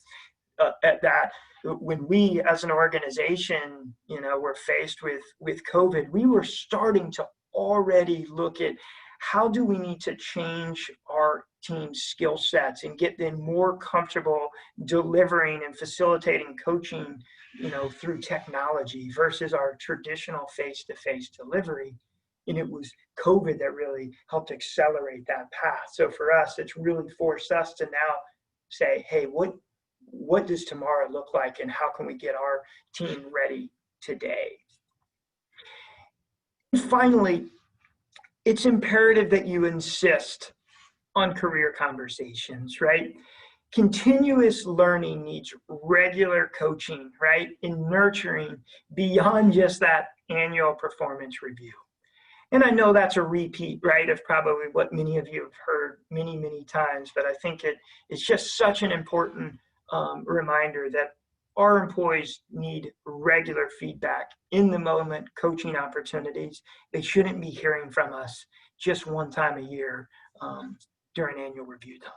that when we as an organization, were faced with COVID, we were starting to already look at how do we need to change our team's skill sets and get them more comfortable delivering and facilitating coaching, through technology versus our traditional face-to-face delivery. And it was COVID that really helped accelerate that path. So for us, it's really forced us to now say, hey, what does tomorrow look like, and how can we get our team ready today? And finally, it's imperative that you insist on career conversations, right? Continuous learning needs regular coaching, right? And nurturing beyond just that annual performance review. And I know that's a repeat, right, of probably what many of you have heard many, many times, but I think it's just such an important reminder that our employees need regular feedback, in the moment coaching opportunities. They shouldn't be hearing from us just one time a year during annual review time.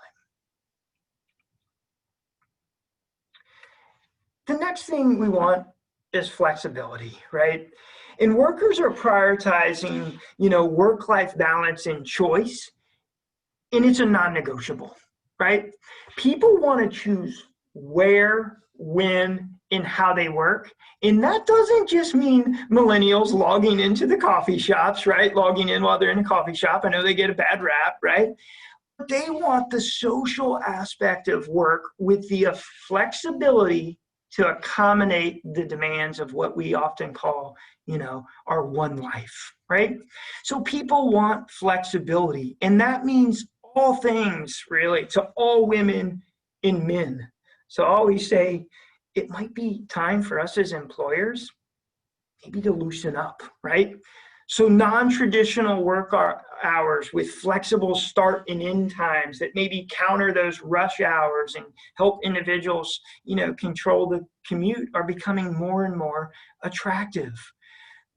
The next thing we want is flexibility, right? And workers are prioritizing, work-life balance and choice, and it's a non-negotiable, right? People want to choose where, when, and how they work. And that doesn't just mean millennials logging into the coffee shops, right? Logging in while they're in a coffee shop. I know they get a bad rap, right? But they want the social aspect of work with the flexibility to accommodate the demands of what we often call, our one life, right? So people want flexibility, and that means all things really to all women and men. So I always say it might be time for us as employers maybe to loosen up, right? So non-traditional work hours with flexible start and end times that maybe counter those rush hours and help individuals, control the commute are becoming more and more attractive.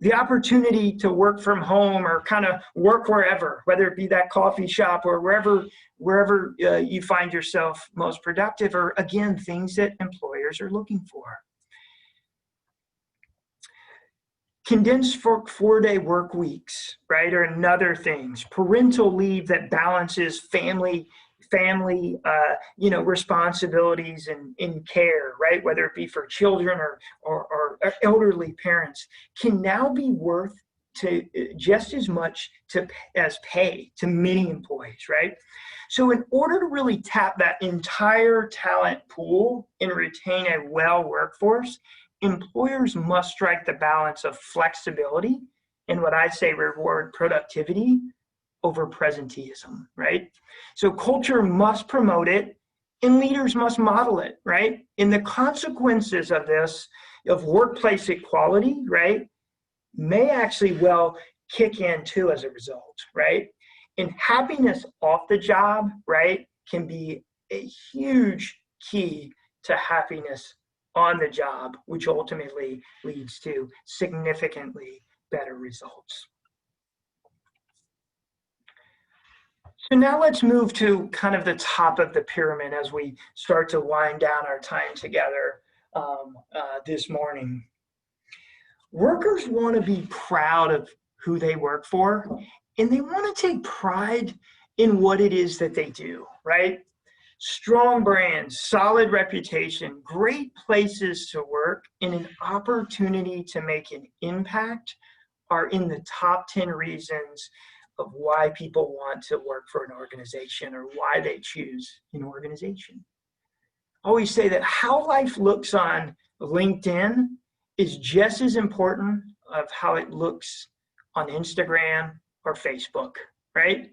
The opportunity to work from home or kind of work wherever, whether it be that coffee shop or wherever you find yourself most productive, are again things that employers are looking for. Condensed 4-day work weeks, right, are another things. Parental leave that balances family, responsibilities and care, right, whether it be for children or elderly parents, can now be worth just as much as pay to many employees, right? So in order to really tap that entire talent pool and retain a well workforce, employers must strike the balance of flexibility and what I say reward productivity over presenteeism, right? So culture must promote it and leaders must model it, right? And the consequences of this, of workplace equality, right, may actually well kick in too as a result, right? And happiness off the job, right, can be a huge key to happiness on the job, which ultimately leads to significantly better results. So now let's move to kind of the top of the pyramid as we start to wind down our time together this morning. Workers want to be proud of who they work for, and they want to take pride in what it is that they do, right? Strong brands, solid reputation, great places to work, and an opportunity to make an impact are in the top 10 reasons of why people want to work for an organization or why they choose an organization. I always say that how life looks on LinkedIn is just as important of how it looks on Instagram or Facebook, right?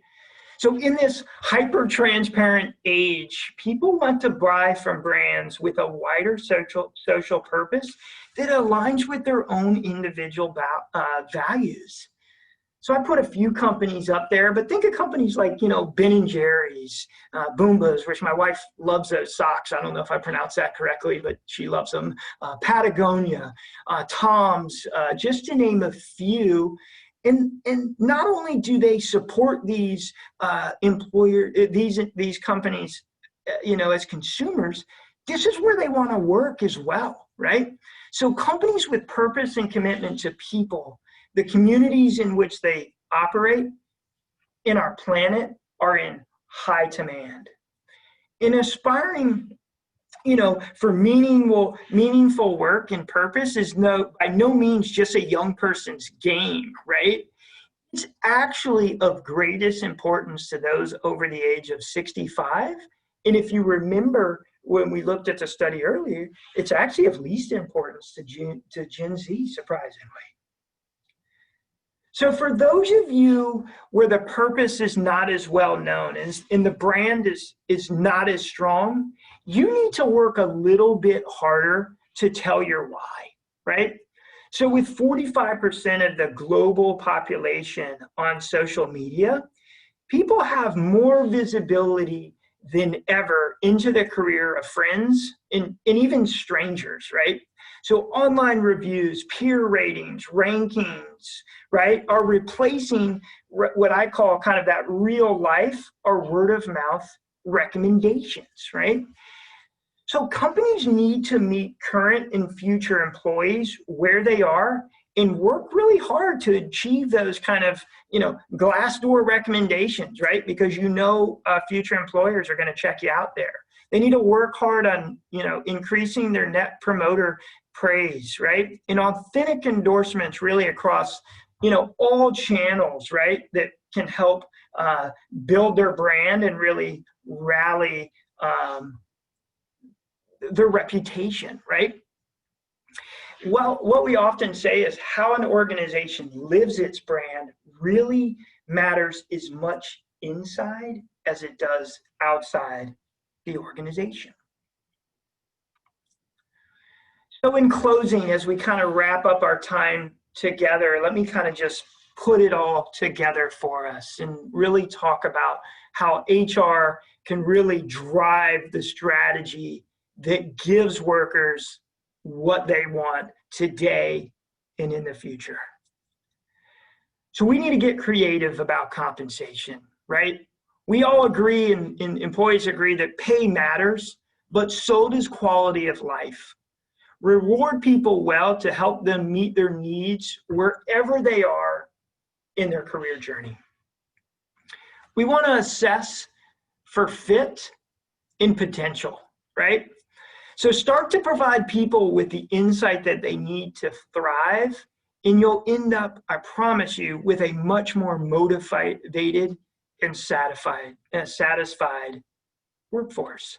So in this hyper-transparent age, people want to buy from brands with a wider social purpose that aligns with their own individual values. So I put a few companies up there, but think of companies like, Ben & Jerry's, Boombas, which my wife loves those socks. I don't know if I pronounced that correctly, but she loves them. Patagonia, Tom's, just to name a few. And not only do they support these these companies, as consumers, this is where they want to work as well, right? So companies with purpose and commitment to people, the communities in which they operate in our planet are in high demand. In aspiring, for meaningful work and purpose is by no means just a young person's game, right? It's actually of greatest importance to those over the age of 65. And if you remember when we looked at the study earlier, it's actually of least importance to Gen Z, surprisingly. So for those of you where the purpose is not as well known and the brand is not as strong, you need to work a little bit harder to tell your why, right? So with 45% of the global population on social media, people have more visibility than ever into the career of friends and even strangers, right? So online reviews, peer ratings, rankings, right, are replacing what I call kind of that real life or word of mouth recommendations, right? So companies need to meet current and future employees where they are and work really hard to achieve those kind of, Glassdoor recommendations, right? Because future employers are going to check you out there. They need to work hard on, increasing their net promoter praise, right? And authentic endorsements really across, all channels, right? That can help build their brand and really rally their reputation, right? Well, what we often say is how an organization lives its brand really matters as much inside as it does outside the organization. So in closing, as we kind of wrap up our time together, let me kind of just put it all together for us and really talk about how HR can really drive the strategy that gives workers what they want today and in the future. So we need to get creative about compensation, right? We all agree and employees agree that pay matters, but so does quality of life. Reward people well to help them meet their needs wherever they are in their career journey. We want to assess for fit and potential, right? So start to provide people with the insight that they need to thrive And you'll end up, I promise you, with a much more motivated and satisfied workforce.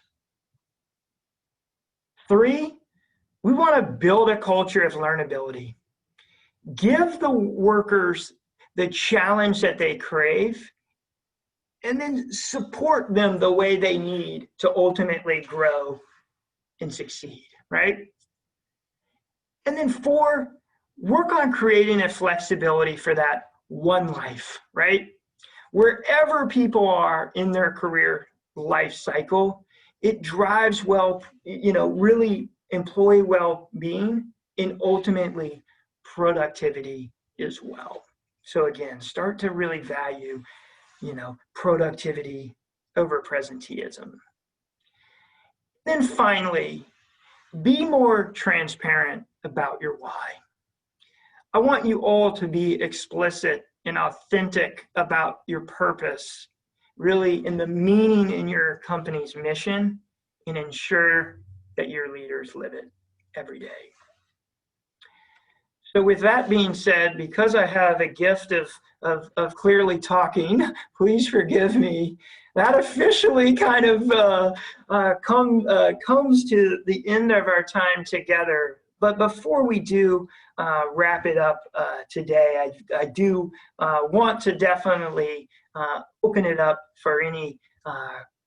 3, we want to build a culture of learnability. Give the workers the challenge that they crave, and then support them the way they need to ultimately grow and succeed, right? And then 4, work on creating a flexibility for that one life, right? Wherever people are in their career life cycle, it drives really employee well-being and ultimately productivity as well. So again, start to really value, productivity over presenteeism. Then finally, be more transparent about your why. I want you all to be explicit and authentic about your purpose, really in the meaning in your company's mission, and ensure that your leaders live it every day. So with that being said, because I have a gift of clearly talking, please forgive me, that officially kind of comes to the end of our time together. But before we do wrap it up today, I do want to definitely open it up for any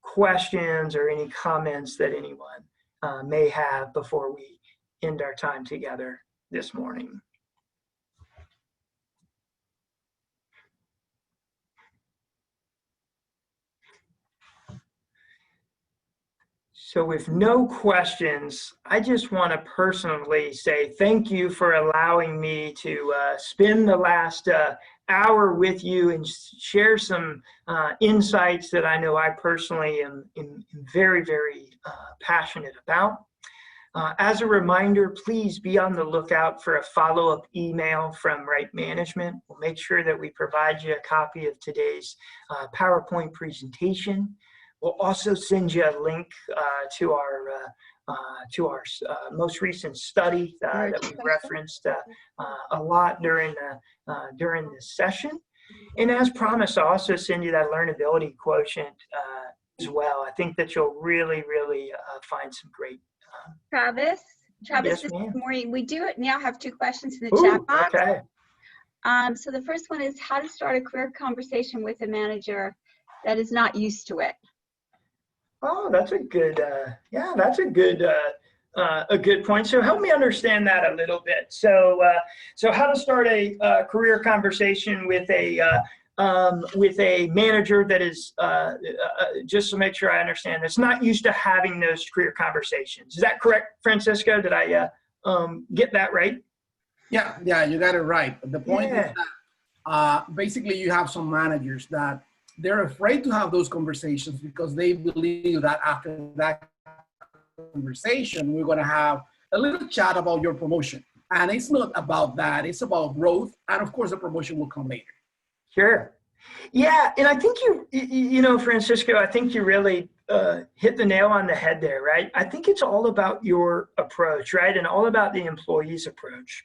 questions or any comments that anyone may have before we end our time together this morning. So with no questions, I just want to personally say thank you for allowing me to spend the last hour with you and share some insights that I know I personally am very, very passionate about. As a reminder, please be on the lookout for a follow-up email from Right Management. We'll make sure that we provide you a copy of today's PowerPoint presentation. We'll also send you a link to our most recent study that we referenced a lot during this session. And as promised, I'll also send you that learnability quotient as well. I think that you'll really, really find some great. Travis, yes, this is Maureen. We do now have 2 questions in the chat box. Okay. So the first one is how to start a career conversation with a manager that is not used to it. Oh, that's a good, that's a good point. So help me understand that a little bit. So, so how to start a career conversation with a manager that is, just to make sure I understand, that's not used to having those career conversations. Is that correct, Francisco? Did I get that right? Yeah, you got it right. But the point is that basically you have some managers that they're afraid to have those conversations because they believe that after that conversation, we're going to have a little chat about your promotion. And it's not about that. It's about growth. And of course, the promotion will come later. Sure. Yeah. And I think Francisco, I think you really hit the nail on the head there, right? I think it's all about your approach, right? And all about the employee's approach.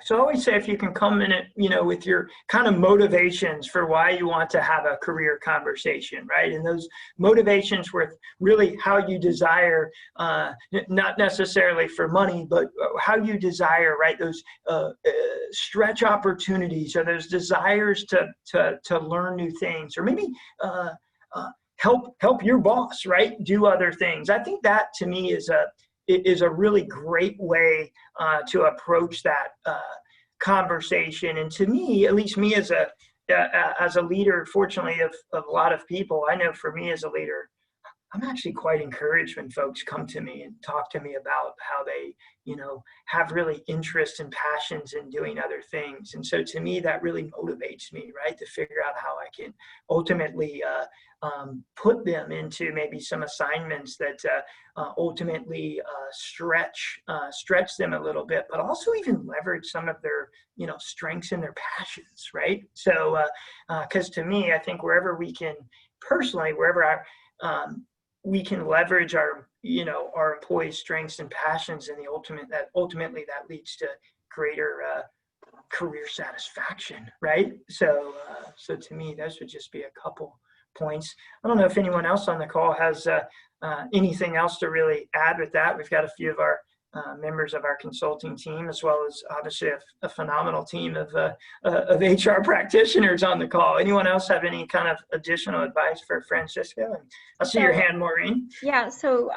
So I always say if you can come in it, with your kind of motivations for why you want to have a career conversation, right? And those motivations with really how you desire, not necessarily for money, but how you desire, right? Those stretch opportunities or those desires to learn new things, or maybe help your boss, right? Do other things. I think that to me is a really great way to approach that conversation. And to me, at least me as a leader, fortunately of a lot of people, I know for me as a leader, I'm actually quite encouraged when folks come to me and talk to me about how they, have really interests and passions in doing other things. And so to me, that really motivates me, right? To figure out how I can ultimately put them into maybe some assignments that ultimately stretch them a little bit, but also even leverage some of their, strengths and their passions, right? So, because to me, I think wherever we can personally, wherever we can leverage our employees' strengths and passions, and ultimately that leads to greater career satisfaction, right? So, so to me, those would just be a couple points. I don't know if anyone else on the call has anything else to really add with that. We've got a few of our members of our consulting team, as well as obviously a phenomenal team of HR practitioners on the call. Anyone else have any kind of additional advice for Francisco? And I see your hand, Maureen. Yeah. So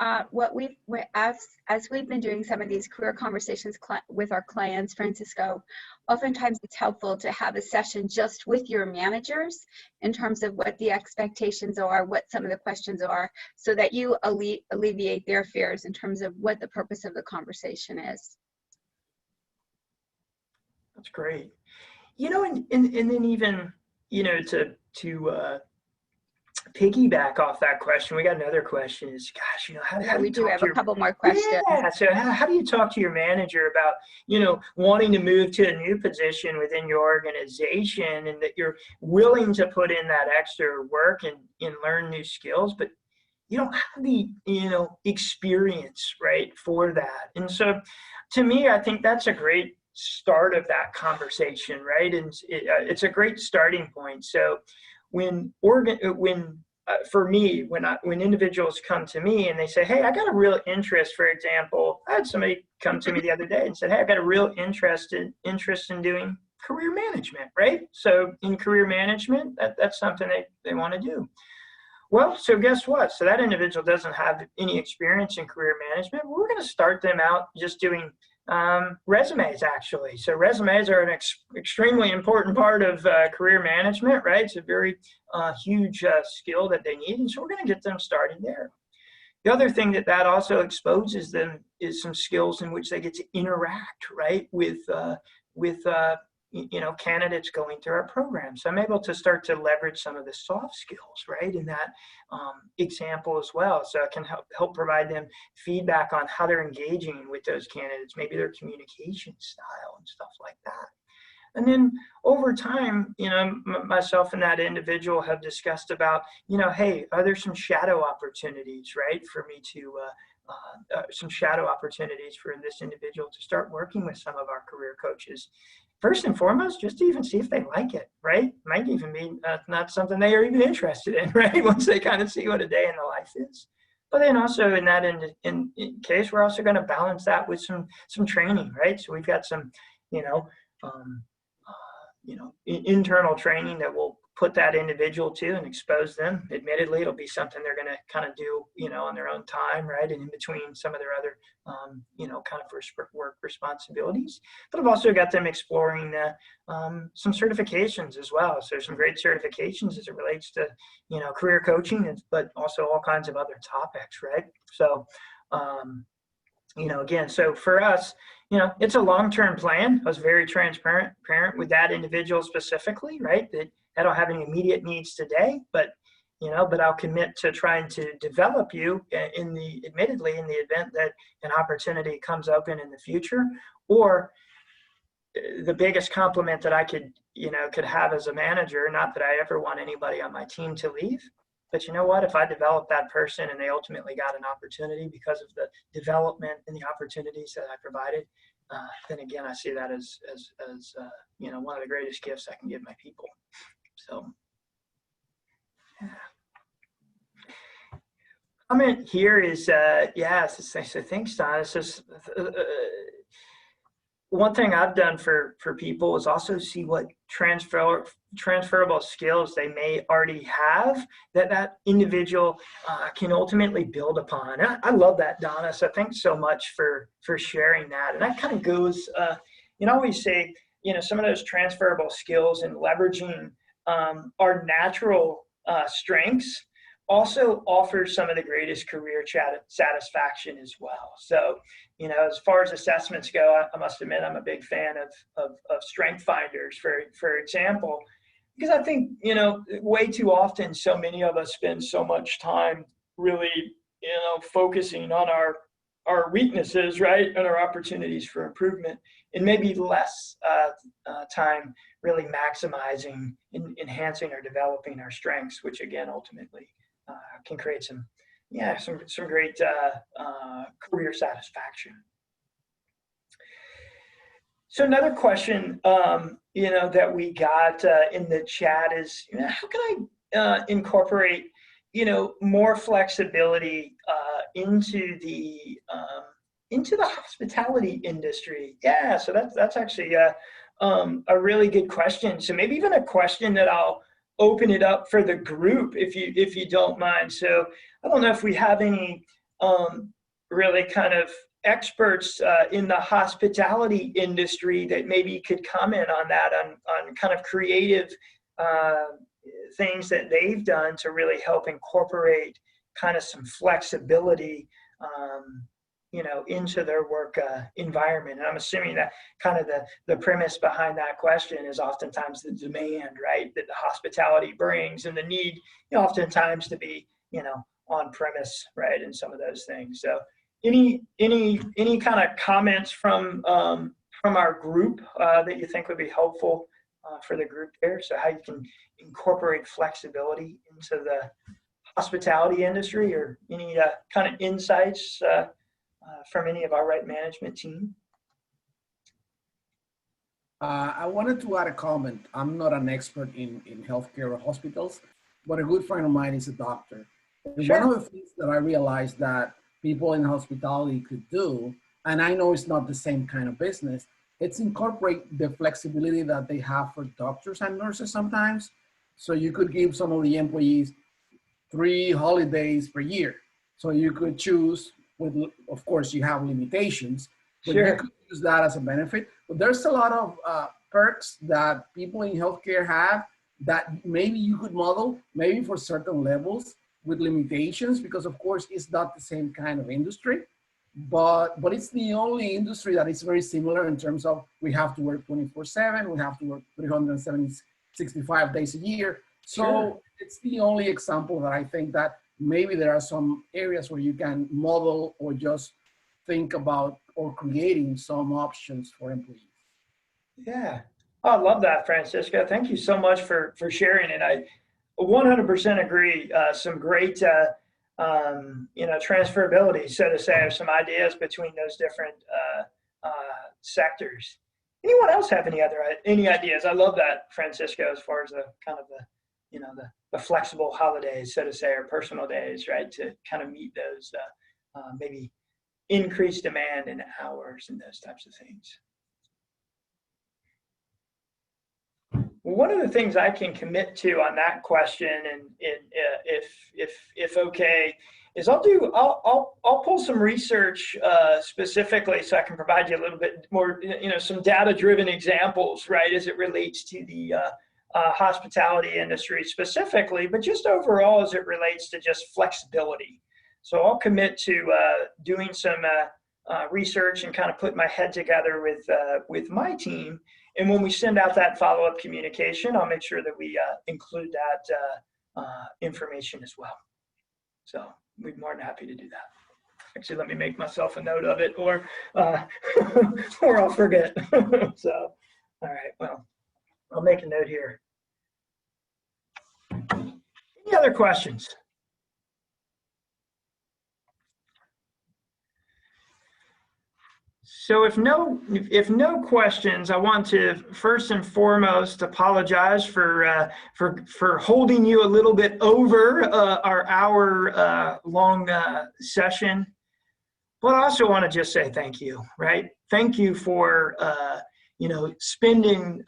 as we've been doing some of these career conversations with our clients, Francisco, oftentimes it's helpful to have a session just with your managers in terms of what the expectations are, what some of the questions are, so that you alleviate their fears in terms of what the purpose of the conversation is. That's great. You know, and then even, you know, to piggyback off that question, we got another question is, gosh, you know, how do we you do talk have to a couple more questions. Yeah, so how do you talk to your manager about, you know, wanting to move to a new position within your organization, and that you're willing to put in that extra work and learn new skills, but you don't have the, you know, experience, right, for that. And so to me, I think that's a great start of that conversation, right? And it's a great starting point. So for me, when individuals come to me and they say, hey, I got a real interest, for example, I had somebody come to me the other day and said, hey, I've got a real interest in doing career management, right? So in career management, that's something they want to do. Well, so guess what? So that individual doesn't have any experience in career management. We're going to start them out just doing resumes, actually. So resumes are an extremely important part of career management, right? It's a very huge skill that they need. And so we're going to get them started there. The other thing that also exposes them is some skills in which they get to interact, right, with you know, candidates going through our program. So I'm able to start to leverage some of the soft skills, right, in that example as well. So I can help provide them feedback on how they're engaging with those candidates, maybe their communication style and stuff like that. And then over time, you know, myself and that individual have discussed about, you know, hey, are there some shadow opportunities, right, for me to some shadow opportunities for this individual to start working with some of our career coaches. First and foremost, just to even see if they like it, right? Might even be not something they are even interested in, right? Once they kind of see what a day in the life is. But then also in that in case, we're also going to balance that with some training, right? So we've got some, internal training that will put that individual to and expose them. Admittedly, it'll be something they're going to kind of do, on their own time, right? And in between some of their other, kind of work responsibilities. But I've also got them exploring some certifications as well. So there's some great certifications as it relates to, career coaching, but also all kinds of other topics, right? So, again, so for us, it's a long-term plan. I was very transparent with that individual specifically, right? That I don't have any immediate needs today, but I'll commit to trying to develop you admittedly in the event that an opportunity comes open in the future. Or the biggest compliment that I could have as a manager, not that I ever want anybody on my team to leave, but you know what, if I develop that person and they ultimately got an opportunity because of the development and the opportunities that I provided, then again, I see that as one of the greatest gifts I can give my people. So, yeah. Comment here is, so thanks, Don. It's just, one thing I've done for people is also see what transferable skills they may already have that individual can ultimately build upon. I love that, Donna. So thanks so much for sharing that. And that kind of goes, I always say, some of those transferable skills and leveraging our natural strengths also offers some of the greatest career satisfaction as well. So, as far as assessments go, I must admit I'm a big fan of strength finders, for example, because I think, way too often so many of us spend so much time really, focusing on our weaknesses, right, and our opportunities for improvement, and maybe less time really maximizing, enhancing or developing our strengths, which again ultimately can create some great career satisfaction. So another question, that we got in the chat is, how can I incorporate, more flexibility into the hospitality industry? Yeah, so that's actually a really good question. So maybe even a question that I'll open it up for the group if you don't mind. So I don't know if we have any really kind of experts in the hospitality industry that maybe could comment on that, on kind of creative things that they've done to really help incorporate kind of some flexibility, into their work environment. And I'm assuming that kind of the premise behind that question is oftentimes the demand, right, that the hospitality brings, and the need, oftentimes to be, on premise, right, and some of those things. So any kind of comments from our group that you think would be helpful for the group there? So how you can incorporate flexibility into the hospitality industry, or any kind of insights from any of our right management team? I wanted to add a comment. I'm not an expert in healthcare or hospitals, but a good friend of mine is a doctor. And Sure. one of the things that I realized that people in hospitality could do, and I know it's not the same kind of business, it's incorporate the flexibility that they have for doctors and nurses sometimes. So you could give some of the employees 3 holidays per year. So you could choose, of course you have limitations, but Sure. you could use that as a benefit. But there's a lot of perks that people in healthcare have that maybe you could model, maybe for certain levels with limitations, because of course it's not the same kind of industry, but it's the only industry that is very similar in terms of we have to work 24/7, we have to work 365 days a year. So Sure. it's the only example that I think that maybe there are some areas where you can model or just think about or creating some options for employees. Yeah. Oh, I love that, Francisco. Thank you so much for sharing it. I 100% agree. Some great, transferability, so to say, of some ideas between those different sectors. Anyone else have any ideas? I love that, Francisco, as far as the kind of the flexible holidays, so to say, or personal days, right, to kind of meet those maybe increased demand in hours and those types of things. One of the things I can commit to on that question, and if okay, is I'll pull some research specifically, so I can provide you a little bit more, some data-driven examples, right, as it relates to the hospitality industry specifically, but just overall as it relates to just flexibility. So I'll commit to doing some research and kind of put my head together with my team. And when we send out that follow-up communication, I'll make sure that we include that information as well. So we'd be more than happy to do that. Actually, let me make myself a note of it, or I'll forget. So, all right, well, I'll make a note here. Any other questions? So if no questions, I want to first and foremost apologize for holding you a little bit over our hour long session. But I also want to just say thank you, right? Thank you for spending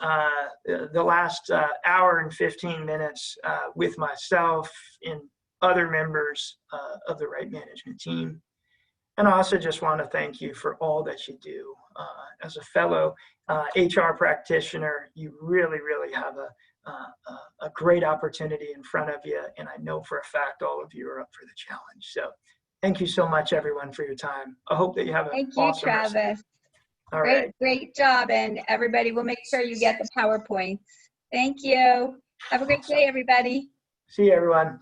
the last hour and 15 minutes with myself and other members of the Right Management team. And I also just want to thank you for all that you do. As a fellow HR practitioner, you really, really have a great opportunity in front of you. And I know for a fact all of you are up for the challenge. So thank you so much, everyone, for your time. I hope that you have an awesome rest. Thank you, Travis. All right. Great job. And everybody will make sure you get the PowerPoints. Thank you. Have a great day, everybody. See you, everyone.